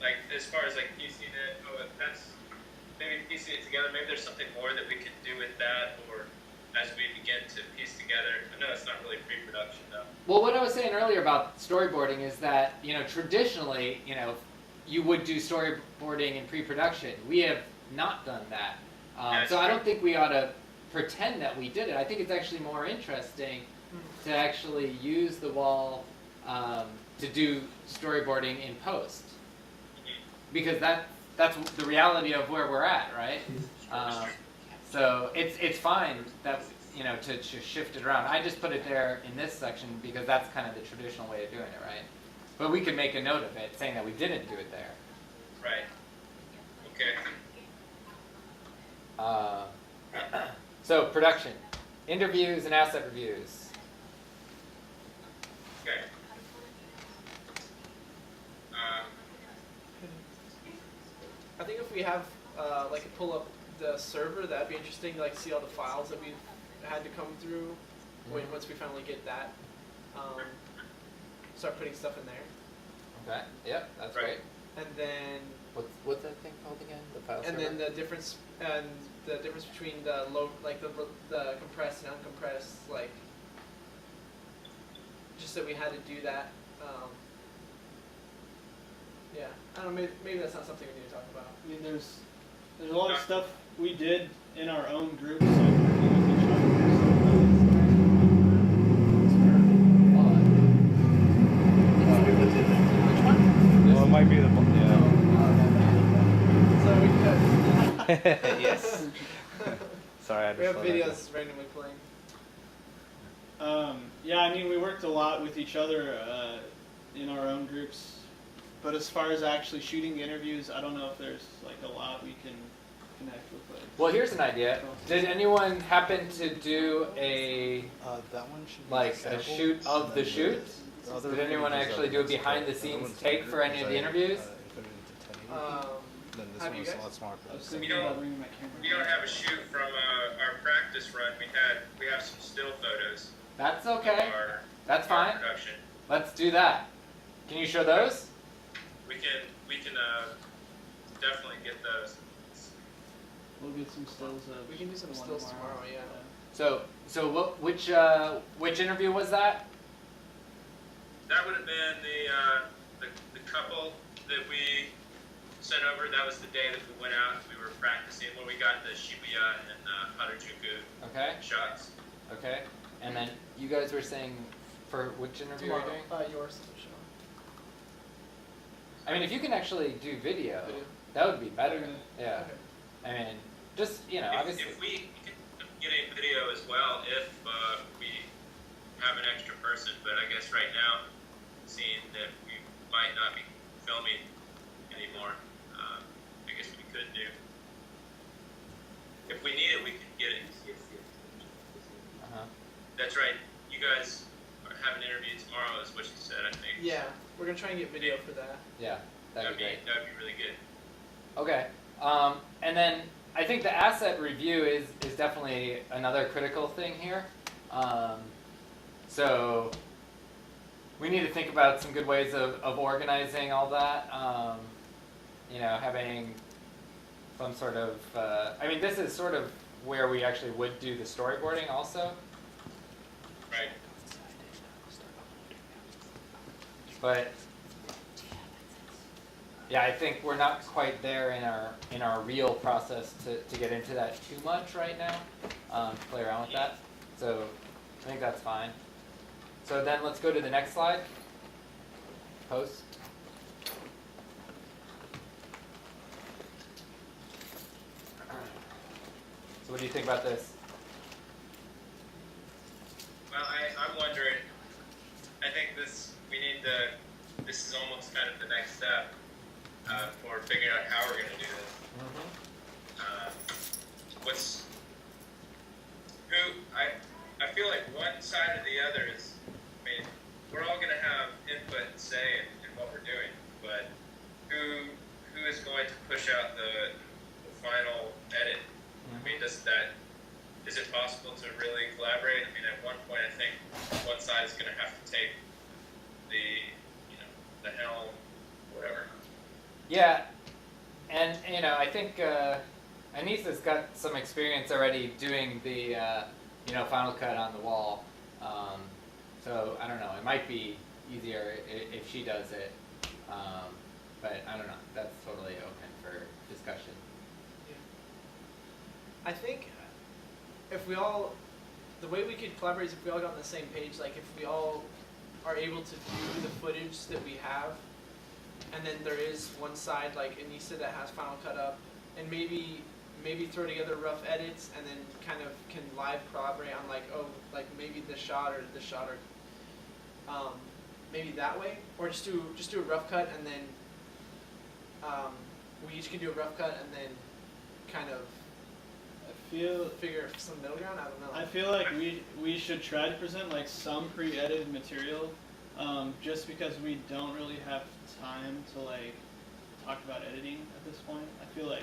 Speaker 3: like, as far as like piecing it, that's maybe piecing it together, maybe there's something more that we can do with that, or as we begin to piece together. I know it's not really pre-production though.
Speaker 5: Well, what I was saying earlier about storyboarding is that, traditionally, you would do storyboarding in pre-production. We have not done that. So I don't think we ought to pretend that we did it. I think it's actually more interesting to actually use the wall to do storyboarding in post. Because that's the reality of where we're at, right? So it's fine that to shift it around. I just put it there in this section because that's kind of the traditional way of doing it, right? But we could make a note of it saying that we didn't do it there.
Speaker 3: Right. Okay.
Speaker 5: So production, interviews and asset reviews.
Speaker 3: Okay.
Speaker 2: I think if we have like pull up the server, that'd be interesting. Like see all the files that we've had to come through. Once we finally get that, start putting stuff in there.
Speaker 5: Okay. Yep. That's
Speaker 3: Right.
Speaker 5: great.
Speaker 2: And then
Speaker 5: What's that thing called again? The file server.
Speaker 2: and then the difference between the low like the compressed and uncompressed, like just that we had to do that. Yeah, I don't know. Maybe that's not something we need to talk about.
Speaker 7: I mean, there's a lot of stuff we did in our own groups, like working with each
Speaker 10: Well, it might be the
Speaker 2: So we could.
Speaker 10: yes. Sorry, I had to
Speaker 2: We have
Speaker 10: slow that down.
Speaker 2: videos randomly playing.
Speaker 7: Yeah, I mean, we worked a lot with each other in our own groups. But as far as actually shooting interviews, I don't know if there's like a lot we can connect with. Like,
Speaker 5: Well, here's an idea. Did anyone happen to do a
Speaker 9: That one should be
Speaker 5: like a
Speaker 9: disabled,
Speaker 5: shoot of
Speaker 9: and
Speaker 5: the
Speaker 9: then
Speaker 5: shoot?
Speaker 9: the other
Speaker 5: Did anyone
Speaker 9: footage is
Speaker 5: actually
Speaker 9: up
Speaker 5: do a
Speaker 9: next to
Speaker 5: behind
Speaker 9: it.
Speaker 5: the
Speaker 9: The other
Speaker 5: scenes
Speaker 9: one's
Speaker 5: take
Speaker 9: bigger
Speaker 5: for any of the
Speaker 9: because I,
Speaker 5: interviews?
Speaker 9: input it into 1080. Then this
Speaker 2: Have you
Speaker 9: one's a
Speaker 2: guys?
Speaker 9: lot smaller.
Speaker 7: I was
Speaker 9: For
Speaker 7: thinking
Speaker 3: We don't-
Speaker 7: about bringing my camera.
Speaker 3: We don't have a shoot from our practice run. We have some still photos
Speaker 5: That's
Speaker 3: of
Speaker 5: okay. That's
Speaker 3: our
Speaker 5: fine.
Speaker 3: production.
Speaker 5: Let's do that. Can you show those?
Speaker 3: We can definitely get those.
Speaker 7: We'll get some stills of.
Speaker 2: We can do some
Speaker 7: the one
Speaker 2: stills tomorrow, yeah.
Speaker 5: So which interview was that?
Speaker 3: That would have been the couple that we sent over. That was the day that we went out. We were practicing when we got the Shibuya and Harajuku
Speaker 5: Okay.
Speaker 3: shots.
Speaker 5: Okay. And then you guys were saying for which interview are you
Speaker 2: Tomorrow.
Speaker 5: doing?
Speaker 2: Yours, Michelle.
Speaker 5: I mean, if you can actually do video,
Speaker 2: Video.
Speaker 5: that would be better.
Speaker 2: Okay.
Speaker 5: Yeah.
Speaker 2: Okay.
Speaker 5: I mean, just obviously.
Speaker 3: If we can get a video as well, if we have an extra person, but I guess right now, seeing that we might not be filming anymore, I guess we could do. If we need it, we can get it.
Speaker 5: Uh-huh.
Speaker 3: That's right. You guys have an interview tomorrow, is what you said, I think.
Speaker 2: Yeah, we're gonna try and get video for that.
Speaker 5: Yeah, that'd be great.
Speaker 3: That'd be really good.
Speaker 5: Okay. And then I think the asset review is definitely another critical thing here. So we need to think about some good ways of organizing all that. Having some sort of, I mean, this is sort of where we actually would do the storyboarding also.
Speaker 3: Right.
Speaker 5: But yeah, I think we're not quite there in our real process to get into that too much right now, to play around with that. So I think that's fine. So then let's go to the next slide. Post. So what do you think about this?
Speaker 3: Well, I'm wondering, I think this is almost kind of the next step for figuring out how we're going to do this. I feel like one side or the other is, I mean, we're all going to have input and say in what we're doing, but who is going to push out the final edit? I mean, is it possible to really collaborate? I mean, at one point, I think one side is going to have to take the helm, whatever.
Speaker 5: Yeah, and I think Anissa's got some experience already doing the Final Cut on the wall. So I don't know. It might be easier if she does it, but I don't know. That's totally open for discussion.
Speaker 2: I think the way we could collaborate is if we all got on the same page, like if we all are able to view the footage that we have, and then there is one side like Anissa that has Final Cut up, and maybe throw together rough edits, and then kind of can live collaborate on like maybe this shot or maybe that way, or just do a rough cut, and then we each can do a rough cut, and then kind of figure some middle ground. I don't know.
Speaker 7: I feel like we should try to present like some pre-edited material, just because we don't really have time to like talk about editing at this point. I feel like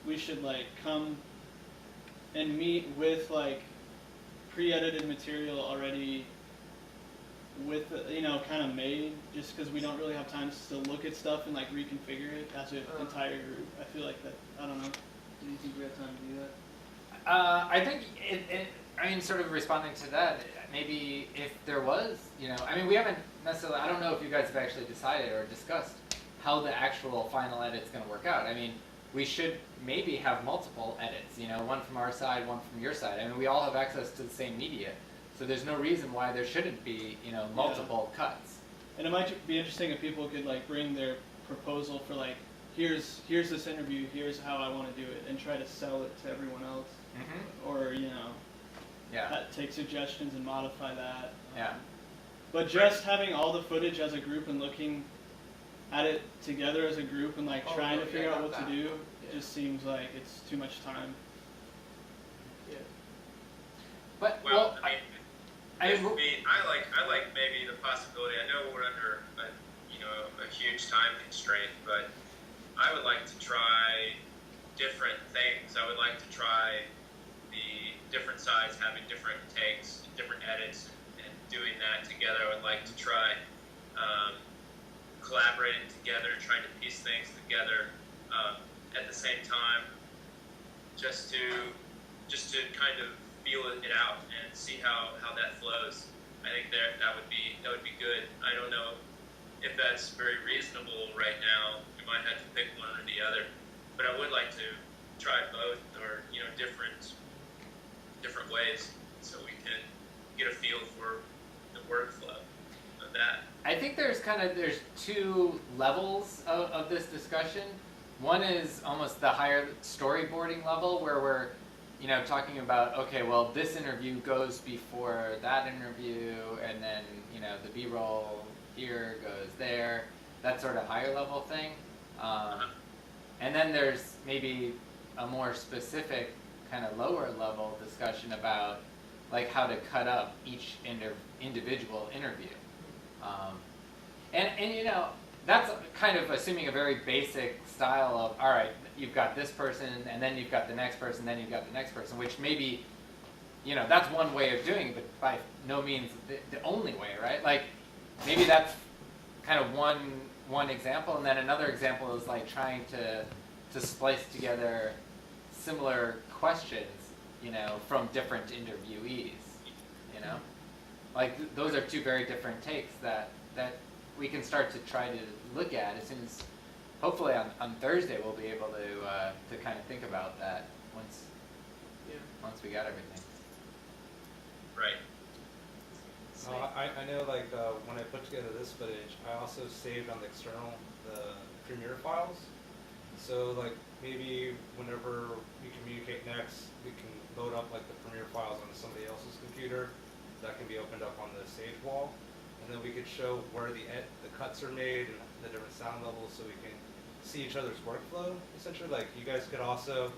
Speaker 7: we should like come and meet with like pre-edited material already with kind of made, just because we don't really have time to look at stuff and like reconfigure it as an entire group. I feel like that. I don't know. Do you think we have time to do that?
Speaker 5: I think I mean, sort of responding to that, maybe if there was, I mean, we haven't necessarily, I don't know if you guys have actually decided or discussed how the actual final edit's going to work out. I mean, we should maybe have multiple edits, one from our side, one from your side. I mean, we all have access to the same media, so there's no reason why there shouldn't be, multiple cuts.
Speaker 7: And it might be interesting if people could like bring their proposal for like, here's this interview, here's how I want to do it, and try to sell it to everyone else.
Speaker 5: Mm-hmm.
Speaker 7: Or,
Speaker 5: Yeah.
Speaker 7: take suggestions and modify that.
Speaker 5: Yeah.
Speaker 7: But just having all the footage as a group and looking at it together as a group and like trying to figure out what to do just seems like it's too much time.
Speaker 2: Yeah.
Speaker 5: But
Speaker 3: Well, I
Speaker 5: mean,
Speaker 3: like maybe the possibility. I know we're under a huge time constraint, but I would like to try different things. I would like to try the different sides having different takes, different edits, and doing that together. I would like to try collaborating together, trying to piece things together at the same time, just to kind of feel it out and see how that flows. I think that would be good. I don't know if that's very reasonable right now. We might have to pick one or the other, but I would like to try both, or different ways, so we can get a feel for the workflow of that.
Speaker 5: I think there's two levels of this discussion. One is almost the higher storyboarding level, where we're talking about, okay, well, this interview goes before that interview, and then the B-roll here goes there, that sort of higher level thing. And then there's maybe a more specific kind of lower level discussion about like how to cut up each individual interview. And that's kind of assuming a very basic style of, all right, you've got this person, and then you've got the next person, then you've got the next person, which maybe, that's one way of doing it, but by no means the only way, right? Like, maybe that's kind of one example, and then another example is like trying to splice together similar questions, from different interviewees, Like, those are two very different takes that we can start to try to look at as soon as, hopefully on Thursday we'll be able to kind of think about that once we got everything.
Speaker 3: Right.
Speaker 9: I know, like, when I put together this footage, I also saved on the external the Premiere files. So, like, maybe whenever we communicate next, we can load up, like, the Premiere files on somebody else's computer. That can be opened up on the stage wall. And then we could show where the cuts are made and the different sound levels, so we can see each other's workflow. Essentially, like, you guys could also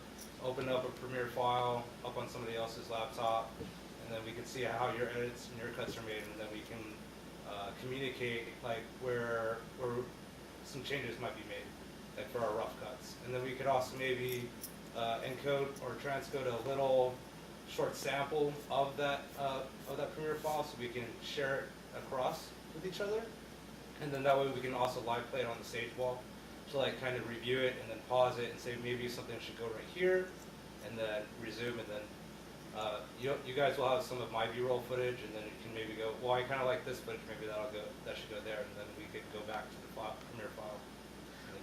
Speaker 9: open up a Premiere file up on somebody else's laptop, and then we can see how your edits and your cuts are made, and then we can communicate like where some changes might be made, like for our rough cuts. And then we could also maybe encode or transcode a little short sample of that Premiere file, so we can share it across with each other. And then that way we can also live play it on the stage wall to like kind of review it and then pause it and say maybe something should go right here, and then resume, and then you guys will have some of my B-roll footage, and then you can maybe go, well, I kind of like this footage, maybe that should go there, and then we could go back to the Premiere file.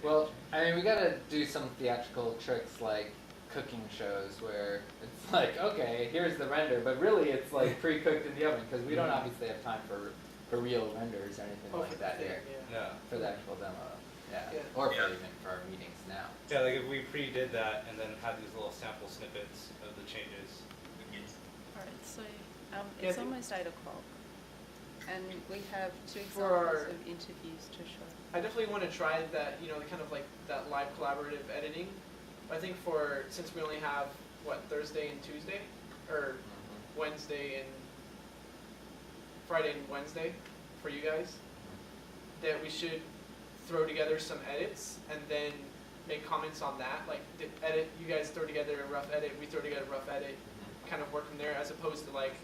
Speaker 5: Well, I mean, we gotta do some theatrical tricks like cooking shows where it's like, okay, here's the render, but really it's like pre-cooked in the oven, because we don't obviously have time for real renders or anything like that here.
Speaker 9: Yeah.
Speaker 5: For the actual demo. Or for even for our meetings now.
Speaker 9: Yeah, like if we pre-did that and then had these little sample snippets of the changes.
Speaker 6: Alright, so it's almost 8 o'clock, and we have 2
Speaker 2: For
Speaker 6: examples of interviews to show.
Speaker 2: I definitely want to try that, kind of like that live collaborative editing. But I think since we only have, Thursday and Tuesday? Or Wednesday and Friday and Wednesday for you guys, that we should throw together some edits and then make comments on that. Like, you guys throw together a rough edit, we throw together a rough edit, kind of work from there, as opposed to like,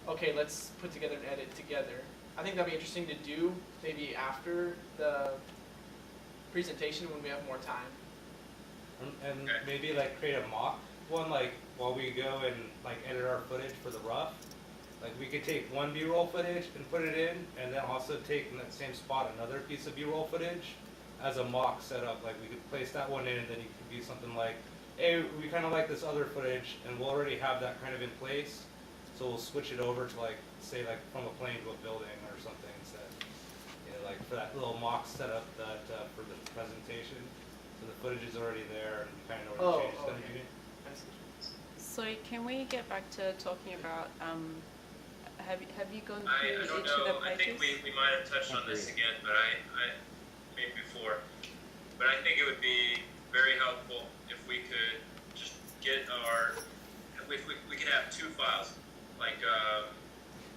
Speaker 2: okay, let's put together an edit together. I think that'd be interesting to do maybe after the presentation when we have more time.
Speaker 9: And maybe like create a mock one, like while we go and like edit our footage for the rough. Like we could take one B-roll footage and put it in, and then also take in that same spot another piece of B-roll footage as a mock setup. Like we could place that one in, and then it could be something like, hey, we kind of like this other footage, and we'll already have that kind of in place. So we'll switch it over to like, say like from a plane to a building or something instead. You know, like for that little mock setup that for the presentation. So the footage is already there, and you kind of know what the change is going to be.
Speaker 6: So can we get back to talking about, have you gone
Speaker 3: I
Speaker 6: through
Speaker 3: don't
Speaker 6: each of the
Speaker 3: know. I
Speaker 6: pages?
Speaker 3: think we might have touched on this again, but I maybe before. But I think it would be very helpful if we could just get if we could have two files, like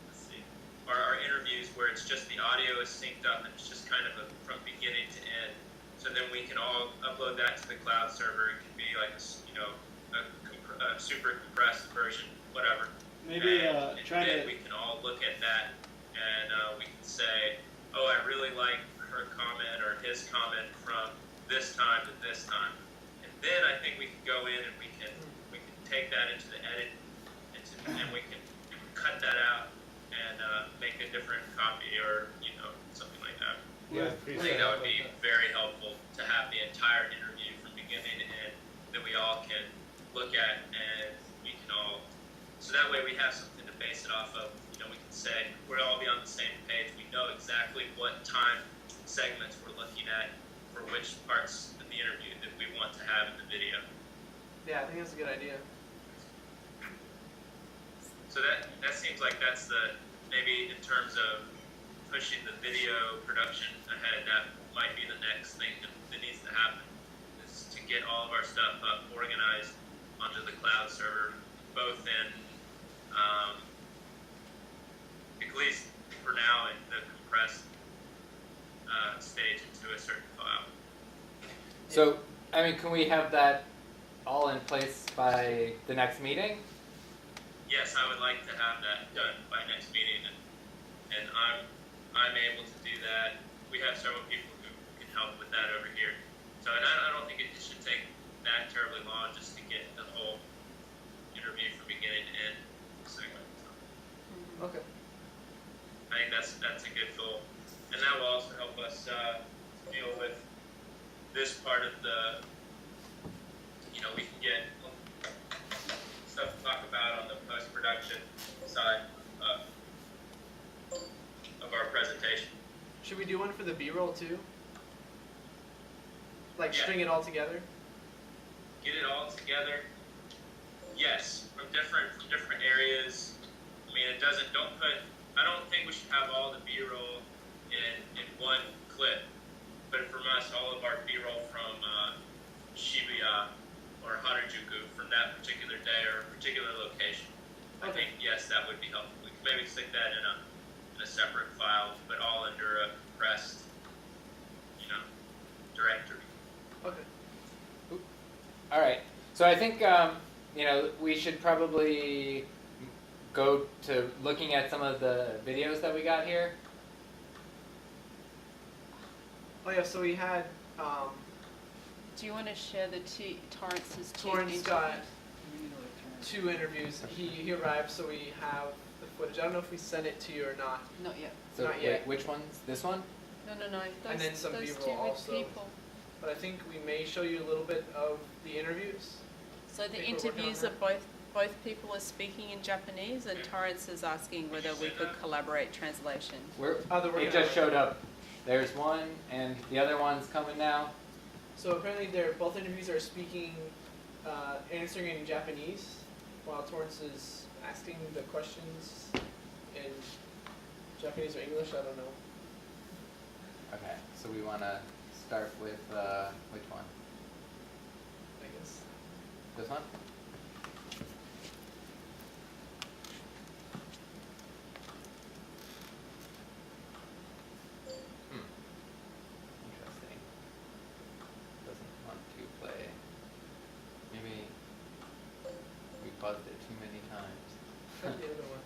Speaker 3: let's see, our interviews where it's just the audio is synced up and it's just kind of from beginning to end. So then we can all upload that to the cloud server. It can be like a super compressed version, whatever.
Speaker 7: Maybe
Speaker 3: and
Speaker 7: try
Speaker 3: then
Speaker 7: to.
Speaker 3: we can all look at that and we can say, oh, I really like her comment or his comment from this time to this time. And then I think we can go in and we can take that into the edit and we can cut that out and make a different copy or something like that.
Speaker 9: Yeah,
Speaker 3: I think that would be very helpful to have the entire interview from beginning to end that we all can look at, and we can all, so that way we have something to base it off of. We can say we'll all be on the same page. We know exactly what time segments we're looking at for which parts of the interview that we want to have in the video.
Speaker 2: Yeah, I think that's a good idea.
Speaker 3: So that seems like that's maybe in terms of pushing the video production ahead, that might be the next thing that needs to happen, is to get all of our stuff organized onto the cloud server, both in, at least for now, in the compressed stage into a certain file.
Speaker 5: So, I mean, can we have that all in place by the next meeting?
Speaker 3: Yes, I would like to have that done by next meeting, and I'm able to do that. We have several people who can help with that over here. So, and I don't think it should take that terribly long just to get the whole interview from beginning to end segment.
Speaker 2: Okay.
Speaker 3: I think that's a good goal, and that will also help us deal with this part of the. We can get stuff to talk about on the post-production side of our presentation.
Speaker 2: Should we do one for the B-roll too? Like
Speaker 3: Yeah.
Speaker 2: string it all together?
Speaker 3: Get it all together. Yes, from different areas. I mean, I don't think we should have all the B-roll in one clip, but from us, all of our B-roll from Shibuya or Harajuku from that particular day or a particular location. I think, yes, that would be helpful. We could maybe stick that in a separate file, but all under a compressed, directory.
Speaker 2: Okay.
Speaker 5: All right. So I think we should probably go to looking at some of the videos that we got here.
Speaker 2: Oh yeah, so we had
Speaker 6: Do you want to share the Torrance's two
Speaker 2: Torrance
Speaker 6: interviews?
Speaker 2: got 2 interviews. He arrived, so we have the footage. I don't know if we sent it to you or not.
Speaker 6: Not yet.
Speaker 5: So
Speaker 2: Not
Speaker 5: wait,
Speaker 2: yet.
Speaker 5: which one's this one?
Speaker 6: No.
Speaker 2: And then some
Speaker 6: those
Speaker 2: B-roll
Speaker 6: two with
Speaker 2: also.
Speaker 6: people.
Speaker 2: But I think we may show you a little bit of the interviews.
Speaker 6: So the
Speaker 2: think we're working
Speaker 6: interviews
Speaker 2: on
Speaker 6: are both people are speaking in Japanese, and Torrance is asking whether we could collaborate translation.
Speaker 5: It just showed up. There's one, and the other one's coming now.
Speaker 2: So apparently both interviews are speaking, answering in Japanese, while Torrance is asking the questions in Japanese or English, I don't know.
Speaker 5: Okay, so we want to start with which one?
Speaker 2: I guess.
Speaker 5: This one? Interesting. paused it too many times.
Speaker 2: Play the other one.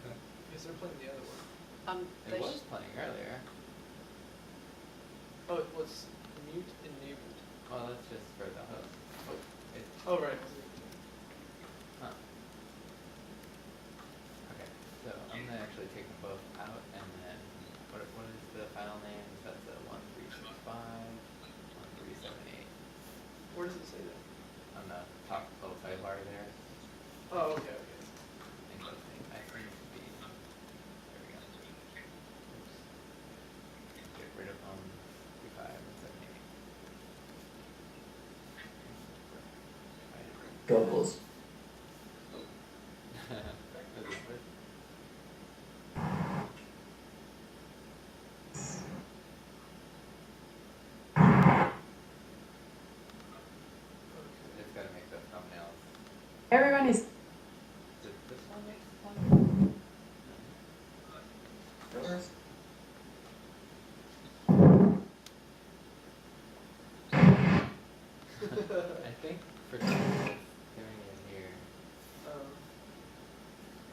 Speaker 2: Because they're playing the other one.
Speaker 5: It was playing earlier.
Speaker 2: Oh, it was mute enabled.
Speaker 5: Well, that's just for the host.
Speaker 2: Oh, right.
Speaker 5: Huh. Okay, so I'm gonna actually take them both out, and then what is the file name? That's a 1365 1378
Speaker 2: Where does it say that?
Speaker 5: on the top little sidebar there.
Speaker 2: Oh, okay, okay.
Speaker 5: Interesting. I think the there we go. Oops. Get rid of 35 and 78.
Speaker 11: Goggles.
Speaker 5: It's gotta make the thumbnails.
Speaker 8: Everyone is.
Speaker 5: Does this one make the thumbnails?
Speaker 11: Doors.
Speaker 5: I think for some reason it's doing it here.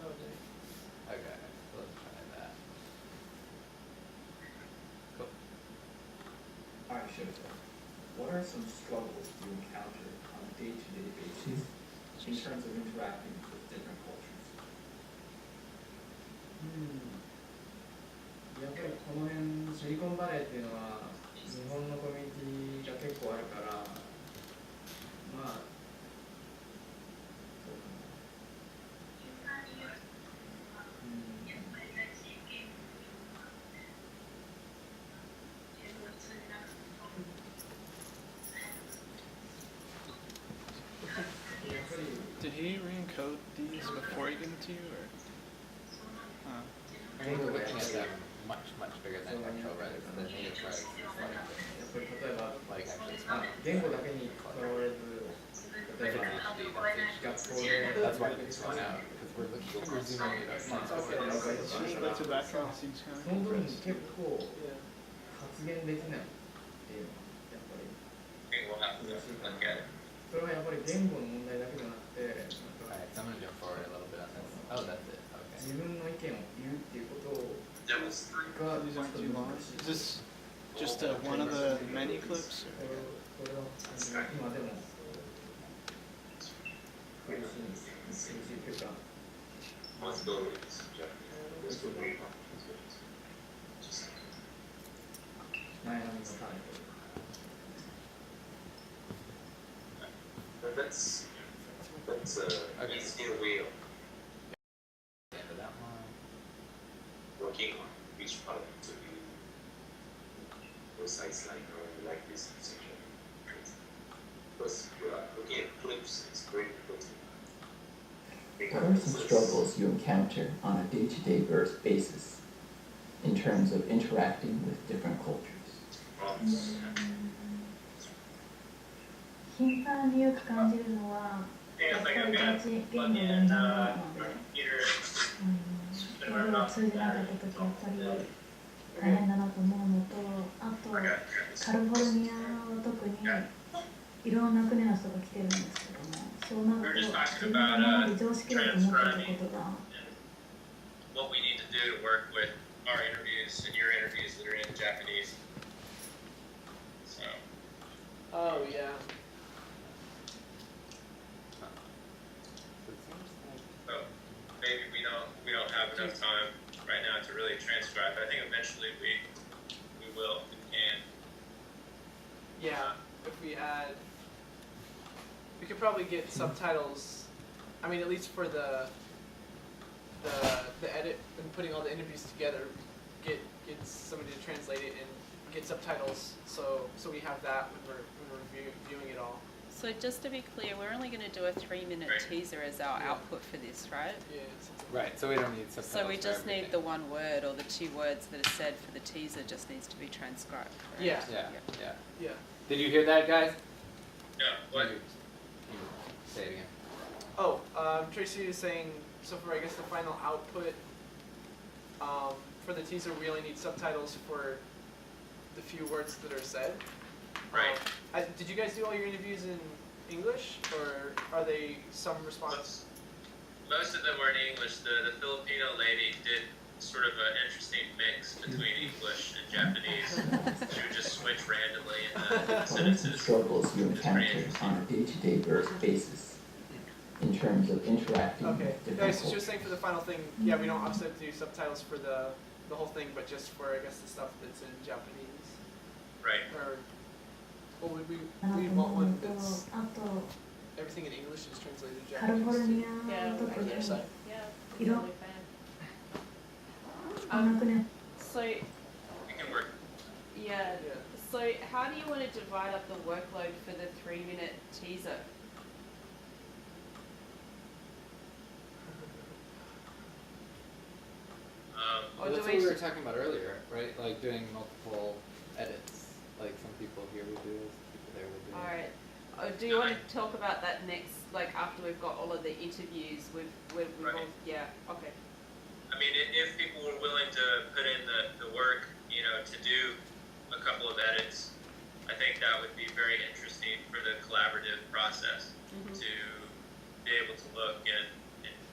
Speaker 2: Okay.
Speaker 5: Okay, so let's try that. Cool.
Speaker 11: Alright, Shota. What are some struggles you encounter on a day-to-day basis in terms of interacting with different cultures?
Speaker 12: やっぱりこの辺シリコンバレーっていうのは日本のコミュニティが結構あるからまあそうかなやっぱり
Speaker 7: Did he re-encode these before he gave them to you, or?
Speaker 5: I think we're looking at them much, much bigger than actual regs. The native regs is
Speaker 12: やっぱり例えば
Speaker 5: like actually
Speaker 12: まあ
Speaker 5: small.
Speaker 12: 言語だけにとらわれず例えば
Speaker 5: HD, that's
Speaker 12: 学校
Speaker 5: HD.
Speaker 12: で
Speaker 5: That's why it's going out, because we're zooming it out.
Speaker 7: That's the background seems kind
Speaker 12: その時に
Speaker 7: of
Speaker 12: 結構
Speaker 2: Yeah.
Speaker 12: 発言できないっていうのはやっぱり
Speaker 3: Okay, we'll have to
Speaker 12: 苦しいかな
Speaker 3: look at it.
Speaker 12: それはやっぱり言語の問題だけじゃなくて
Speaker 5: Alright, so I'm gonna jump forward a little bit on this. Oh, that's it. Okay.
Speaker 12: 自分の意見を言うっていうことが
Speaker 7: These aren't too long. Is this just one of the many clips?
Speaker 12: これは今でも苦しいというか 悩みの種というか
Speaker 3: That's
Speaker 5: Okay.
Speaker 3: easy way of
Speaker 5: The end of that one.
Speaker 3: working on which part to be precise like this section. Because we are looking at clips, it's very difficult to
Speaker 11: What are some struggles you encounter on a day-to-day basis in terms of interacting with different cultures?
Speaker 13: 頻繁によく感じるのはやっぱり同じ言語が日本語なので、英語が通じなかった時やっぱり大変だなと思うのと、あとカリフォルニアは特にいろんな国の人が来てるんですけども、そうなると自分が今まで常識だと思ってたことが
Speaker 3: what we need to do to work with our interviews and your interviews that are in Japanese. So
Speaker 2: Oh, yeah.
Speaker 5: So it seems like
Speaker 3: So maybe we don't have enough time right now to really transcribe. I think eventually we will and can.
Speaker 2: Yeah, if we add, we could probably get subtitles. I mean, at least for the edit and putting all the interviews together, get somebody to translate it and get subtitles. So we have that when we're viewing it all.
Speaker 6: So just to be clear, we're only going to do a 3-minute
Speaker 3: Right.
Speaker 6: teaser as our output for this, right?
Speaker 2: Yeah. Something
Speaker 5: right, so we don't need subtitles.
Speaker 6: So we
Speaker 5: for
Speaker 6: just need
Speaker 5: everything.
Speaker 6: the one word or the 2 words that are said for the teaser just needs to be transcribed. Correct?
Speaker 2: Yeah.
Speaker 5: Yeah.
Speaker 2: Yeah.
Speaker 5: Did you hear that, guys?
Speaker 3: Yeah. What?
Speaker 5: Can you say it again.
Speaker 2: Oh, Tracy is saying, so for I guess the final output, for the teaser we only need subtitles for the few words that are said.
Speaker 3: Right.
Speaker 2: Did you guys do all your interviews in English, or are they some response?
Speaker 3: most of them were in English. The Filipino lady did sort of an interesting mix between English and Japanese. She would just switch randomly in the
Speaker 11: What are some
Speaker 3: sentences.
Speaker 11: struggles you
Speaker 3: It's pretty
Speaker 11: encounter
Speaker 3: interesting.
Speaker 11: on a day-to-day basis in terms of interacting
Speaker 2: Okay.
Speaker 11: with different
Speaker 2: Guys, so
Speaker 11: cultures?
Speaker 2: just saying for the final thing, yeah, we don't obviously have to do subtitles for the whole thing, but just for, I guess, the stuff that's in Japanese.
Speaker 3: Right.
Speaker 2: Or, well, we
Speaker 13: なと
Speaker 2: want
Speaker 13: 思う
Speaker 2: one
Speaker 13: と
Speaker 2: that's
Speaker 13: あと
Speaker 2: everything in English is translated to
Speaker 13: カリフォル
Speaker 2: Japanese.
Speaker 13: ニ
Speaker 6: Yeah,
Speaker 13: ア特
Speaker 2: On
Speaker 13: に
Speaker 2: their side.
Speaker 6: Yeah,
Speaker 13: You don't-
Speaker 6: totally fair.
Speaker 13: 音楽ね
Speaker 6: So,
Speaker 3: We can work.
Speaker 6: yeah.
Speaker 2: Yeah.
Speaker 6: So, how do you want to divide up the workload for the 3-minute teaser? Or
Speaker 5: Well,
Speaker 6: do
Speaker 5: that's
Speaker 6: we
Speaker 5: what we were
Speaker 6: s-
Speaker 5: talking about earlier, right? Like doing multiple edits. Like some people here would do this, people there would do it.
Speaker 6: Alright. Do you want to talk about that next, like after we've got all of the interviews with
Speaker 3: Right.
Speaker 6: all, yeah, okay.
Speaker 3: I mean, if people were willing to put in the work, you know, to do a couple of edits, I think that would be very interesting for the collaborative process
Speaker 6: Mhm.
Speaker 3: to be able to look and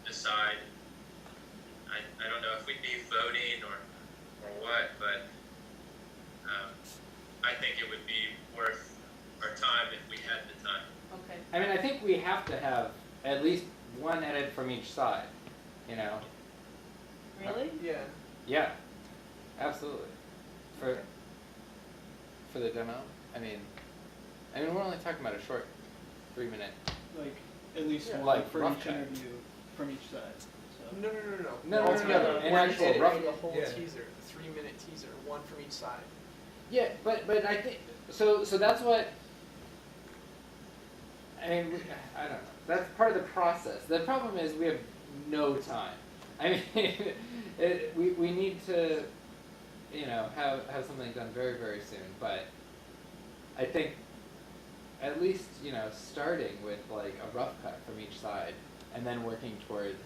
Speaker 3: decide. I don't know if we'd be voting or what, but I think it would be worth our time if we had the time.
Speaker 6: Okay.
Speaker 5: I mean, I think we have to have at least one edit from each side, you know?
Speaker 6: Really?
Speaker 2: Yeah.
Speaker 5: Yeah, absolutely. For the demo, I mean, we're only talking about a short 3-minute.
Speaker 7: Like at least
Speaker 2: Yeah.
Speaker 7: one
Speaker 5: Like
Speaker 7: for
Speaker 5: rough
Speaker 7: each
Speaker 5: cut.
Speaker 7: interview from each side. So.
Speaker 2: No.
Speaker 5: No,
Speaker 2: All
Speaker 5: no,
Speaker 2: together.
Speaker 5: no, an
Speaker 2: One
Speaker 5: actual
Speaker 2: edit
Speaker 5: rough-
Speaker 2: for the whole
Speaker 9: Yeah.
Speaker 2: teaser, the 3-minute teaser, one from each side.
Speaker 5: Yeah, but I think so that's what. I mean, I don't know. That's part of the process. The problem is we have no time. I mean, we need to, you know, have something done very, very soon. But I think at least, you know, starting with like a rough cut from each side and then working towards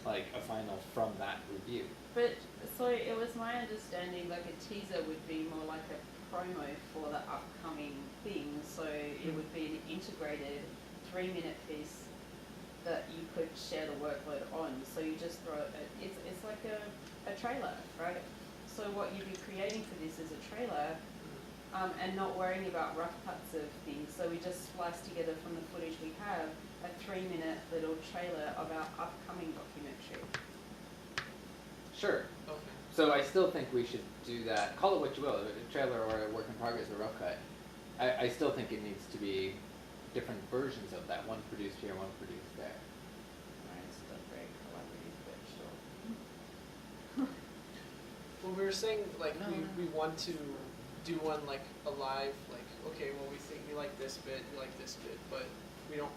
Speaker 5: like a final from that review.
Speaker 6: But, so it was my understanding like a teaser would be more like a promo for the upcoming thing, so it would be an integrated 3-minute piece that you could share the workload on. So you just throw it, it's like a trailer, right? So what you'd be creating for this is a trailer, and not worrying about rough cuts of things. So we just splice together from the footage we have a 3-minute little trailer of our upcoming documentary.
Speaker 5: Sure.
Speaker 2: Okay.
Speaker 5: So I still think we should do that. Call it what you will, a trailer or a work in progress or rough cut. I still think it needs to be different versions of that. One produced here, one produced there.
Speaker 6: Right, it's not very collaborative, but sure.
Speaker 2: Well, we were saying like
Speaker 5: No, no.
Speaker 2: we want to do one like a live, like okay, well we think we like this bit, we like this bit, but we don't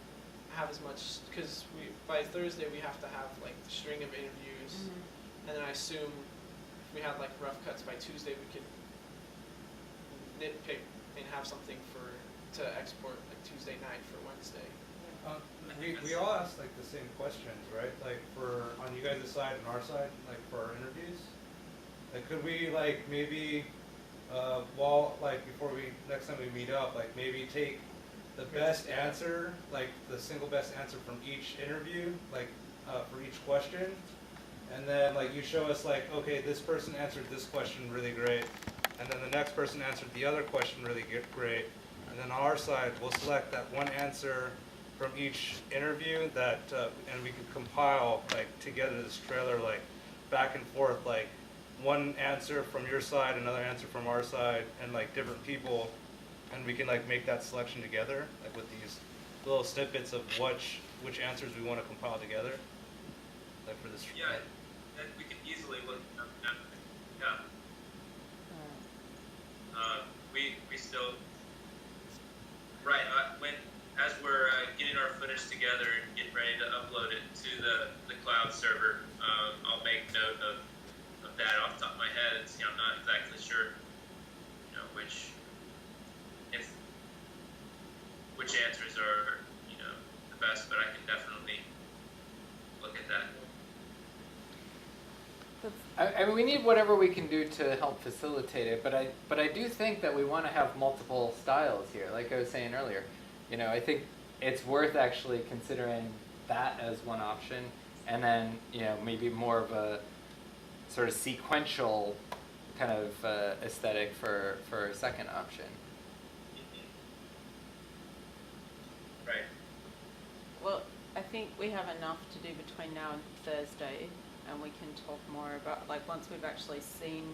Speaker 2: have as much because by Thursday we have to have like the string of interviews, and then I assume if we had like rough cuts by Tuesday we could nitpick and have something to export like Tuesday night for Wednesday.
Speaker 9: We all asked like the same questions, right? Like for on you guys' side and our side, like for our interviews. Like could we like maybe before we next time we meet up, like maybe take the best answer, like the single best answer from each interview, like for each question, and then like you show us like, okay, this person answered this question really great, and then the next person answered the other question really great, and then on our side we'll select that one answer from each interview that and we could compile like together this trailer like back and forth, like one answer from your side, another answer from our side, and like different people, and we can like make that selection together, like with these little snippets of which answers we want to compile together, like for this.
Speaker 3: Yeah, and we could easily look at that. Yeah. We still right as we're getting our footage together and getting ready to upload it to the cloud server, I'll make note of that off the top of my head. See, I'm not exactly sure, you know, which answers are, you know, the best, but I can definitely look at that.
Speaker 5: I mean, we need whatever we can do to help facilitate it, but I do think that we want to have multiple styles here. Like I was saying earlier, you know, I think it's worth actually considering that as one option, and then maybe more of a sort of sequential kind of aesthetic for a second option.
Speaker 3: Right.
Speaker 6: Well, I think we have enough to do between now and Thursday, and we can talk more about, like, once we've actually seen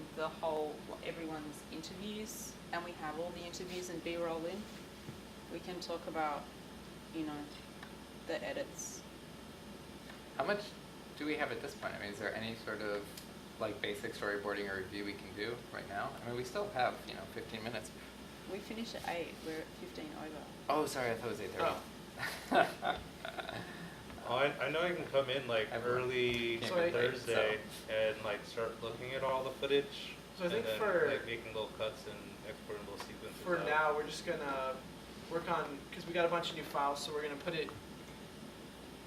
Speaker 6: everyone's interviews, and we have all the interviews and B-roll in, we can talk about, the edits.
Speaker 5: How much do we have at this point? I mean, is there any sort of like basic storyboarding or review we can do right now? I mean, we still have 15 minutes.
Speaker 6: We finish at 8. We're at 15 over.
Speaker 5: Oh, sorry, I thought it was 8:30.
Speaker 9: I know I can come in like early Thursday and like start looking at all the footage.
Speaker 2: So I think
Speaker 9: and then, like making little cuts and exporting little sequences.
Speaker 2: For now, we're just gonna work on, because we got a bunch of new files, so we're gonna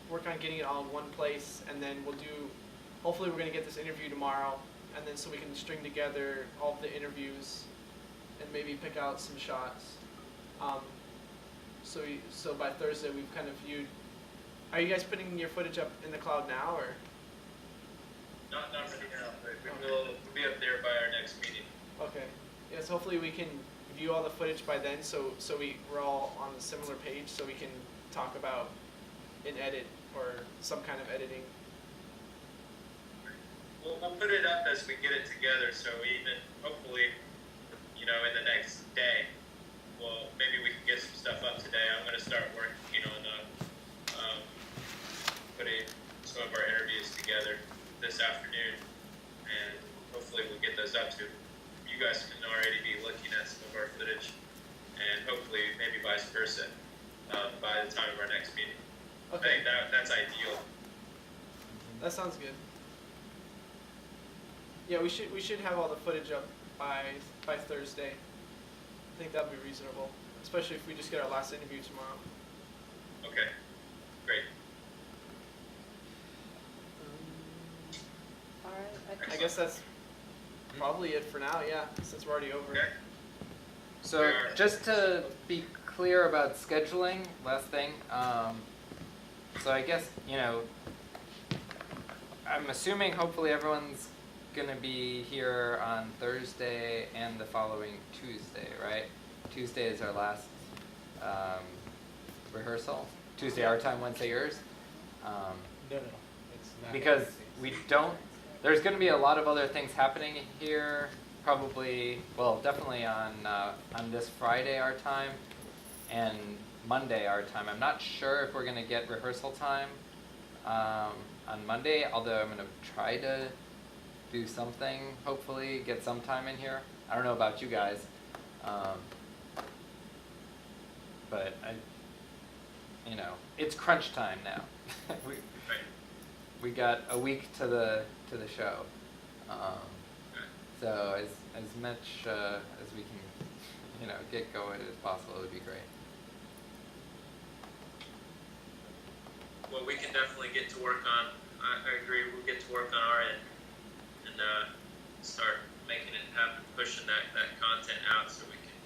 Speaker 2: work on getting it all in one place, and then hopefully we're gonna get this interview tomorrow, and then so we can string together all of the interviews and maybe pick out some shots. So by Thursday we've kind of viewed. Are you guys putting your footage up in the cloud now, or?
Speaker 3: Not right now, but we'll be up there by our next meeting.
Speaker 2: Okay. Yes, hopefully we can view all the footage by then, so we're all on a similar page, so we can talk about an edit or some kind of editing.
Speaker 3: We'll put it up as we get it together, so even hopefully, in the next day, maybe we can get some stuff up today. I'm going to start working on putting some of our interviews together this afternoon, and hopefully we'll get those up to you guys. Can already be looking at some of our footage, and hopefully maybe vice versa by the time of our next meeting.
Speaker 2: Okay.
Speaker 3: I think that's ideal.
Speaker 2: That sounds good. Yeah, we should have all the footage up by Thursday. I think that would be reasonable, especially if we just get our last interview tomorrow.
Speaker 3: Okay, great.
Speaker 6: All right.
Speaker 2: I guess that's probably it for now. Yeah, since we're already over.
Speaker 3: Okay.
Speaker 5: So just to be clear about scheduling, last thing. So I guess I'm assuming hopefully everyone's gonna be here on Thursday and the following Tuesday, right? Tuesday is our last rehearsal. Tuesday our time, Wednesday yours.
Speaker 9: No, it's not.
Speaker 5: Because we don't. There's going to be a lot of other things happening here. Probably, definitely on this Friday our time, and Monday our time. I'm not sure if we're going to get rehearsal time on Monday. Although I'm going to try to do something. Hopefully, get some time in here. I don't know about you guys, but it's crunch time now. We got a week to the show, so as much as we can, get going as possible would be great.
Speaker 3: Well, we can definitely get to work on. I agree. We'll get to work on our end and start making it happen, pushing that content out, so we can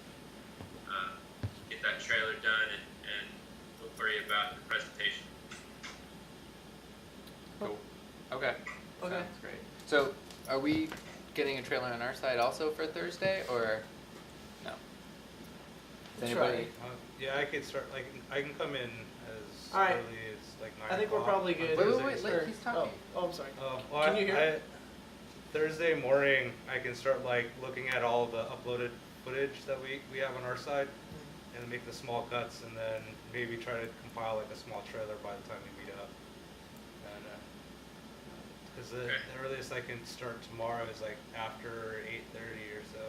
Speaker 3: get that trailer done and we'll worry about the presentation.
Speaker 5: Cool. Okay.
Speaker 2: Okay.
Speaker 5: Sounds great. So, are we getting a trailer on our side also for Thursday, or no? Does anybody?
Speaker 9: Yeah, I could start. Like, I can come in as
Speaker 2: All right.
Speaker 9: early as like 9
Speaker 2: I think we're probably good.
Speaker 5: Wait, he's talking.
Speaker 2: Oh, I'm sorry.
Speaker 9: Well,
Speaker 2: Can you hear?
Speaker 9: Thursday morning, I can start like looking at all the uploaded footage that we have on our side, and make the small cuts, and then maybe try to compile like a small trailer by the time we meet up. And because the earliest I can start tomorrow is like after 8:30 or so.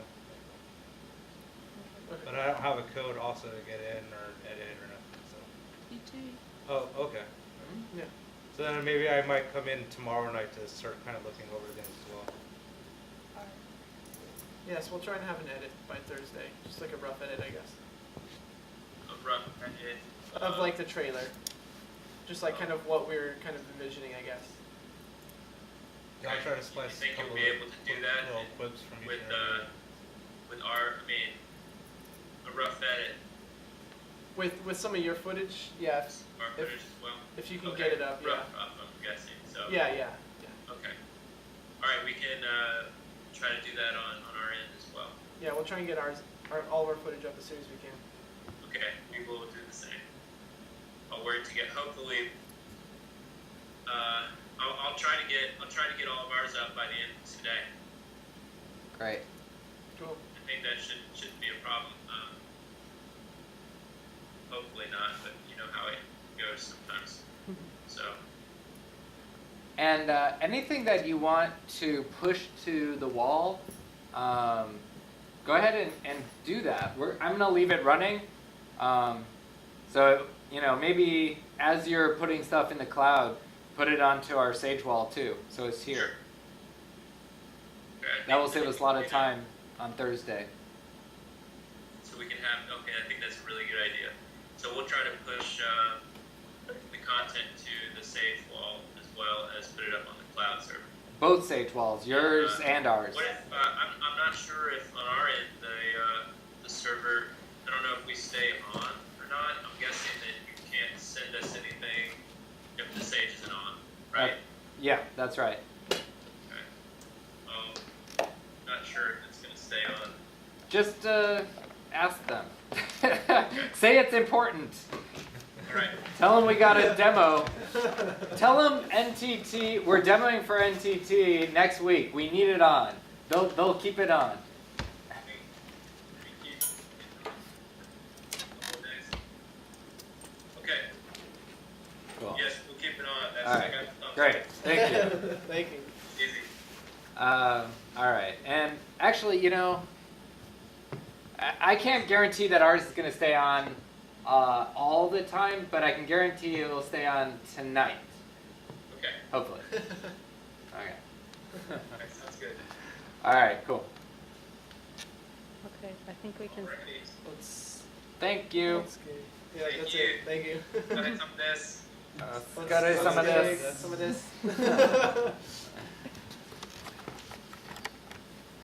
Speaker 9: But I don't have a code also to get in or edit or nothing. So.
Speaker 6: You too.
Speaker 9: Oh, okay.
Speaker 2: Yeah.
Speaker 9: So then maybe I might come in tomorrow night to start kind of looking over things as well.
Speaker 2: Yes, we'll try and have an edit by Thursday, just like a rough edit, I guess,
Speaker 3: A rough edit
Speaker 2: of like the trailer, just like kind of what we're kind of envisioning, I guess.
Speaker 9: Yeah, I'll try to splice
Speaker 3: think
Speaker 9: a couple
Speaker 3: you'll be able to do that
Speaker 9: little clips from each
Speaker 3: with
Speaker 9: interview.
Speaker 3: a rough edit.
Speaker 2: With some of your footage, yes.
Speaker 3: Our footage as well.
Speaker 2: If you can get it up,
Speaker 3: rough, I'm guessing. So So
Speaker 2: Yeah.
Speaker 3: Okay. All right, we can try to do that on our end as well.
Speaker 2: Yeah, we'll try and get all of our footage up as soon as we can.
Speaker 3: Okay, we will do the same. I'll work to get hopefully. I'll try to get all of ours up by the end of today.
Speaker 5: Great.
Speaker 2: Cool.
Speaker 3: I think that shouldn't be a problem. Hopefully not, but you know how it goes sometimes. So.
Speaker 5: And anything that you want to push to the wall, go ahead and do that. I'm going to leave it running. So, you know, maybe as you're putting stuff in the cloud, put it onto our Sage wall too, so it's here.
Speaker 3: Okay,
Speaker 5: That will save us a lot of time on Thursday.
Speaker 3: So we can have, okay, I think that's a really good idea. So we'll try to push the content to the Sage wall as well as put it up on the cloud server.
Speaker 5: Both Sage walls, yours and ours.
Speaker 3: What if, I'm not sure if on our end the server, I don't know if we stay on or not. I'm guessing that you can't send us anything if the Sage isn't on, right?
Speaker 5: Yeah, that's right.
Speaker 3: Okay. Not sure if it's going to stay on.
Speaker 5: Just ask them. Say it's important.
Speaker 3: All right.
Speaker 5: Tell them we got a demo. Tell them NTT, we're demoing for NTT next week. We need it on. They'll keep it on.
Speaker 3: Okay.
Speaker 5: Cool.
Speaker 3: Yes, we'll keep it on. That's
Speaker 5: All right.
Speaker 3: I got the thumbs
Speaker 5: Great.
Speaker 3: up.
Speaker 5: Thank you.
Speaker 2: Thank you.
Speaker 3: Easy.
Speaker 5: All right. And actually, you know, I can't guarantee that ours is going to stay on all the time, but I can guarantee it'll stay on tonight.
Speaker 3: Okay.
Speaker 5: Hopefully. Okay.
Speaker 3: Okay, sounds good.
Speaker 5: All right. Cool.
Speaker 6: Okay, I think we can.
Speaker 2: Let's.
Speaker 5: Thank you.
Speaker 2: That's good. Yeah,
Speaker 3: Thank
Speaker 2: that's
Speaker 3: you.
Speaker 2: it. Thank you.
Speaker 3: Got some of this.
Speaker 5: Got some of this.
Speaker 2: Some of this.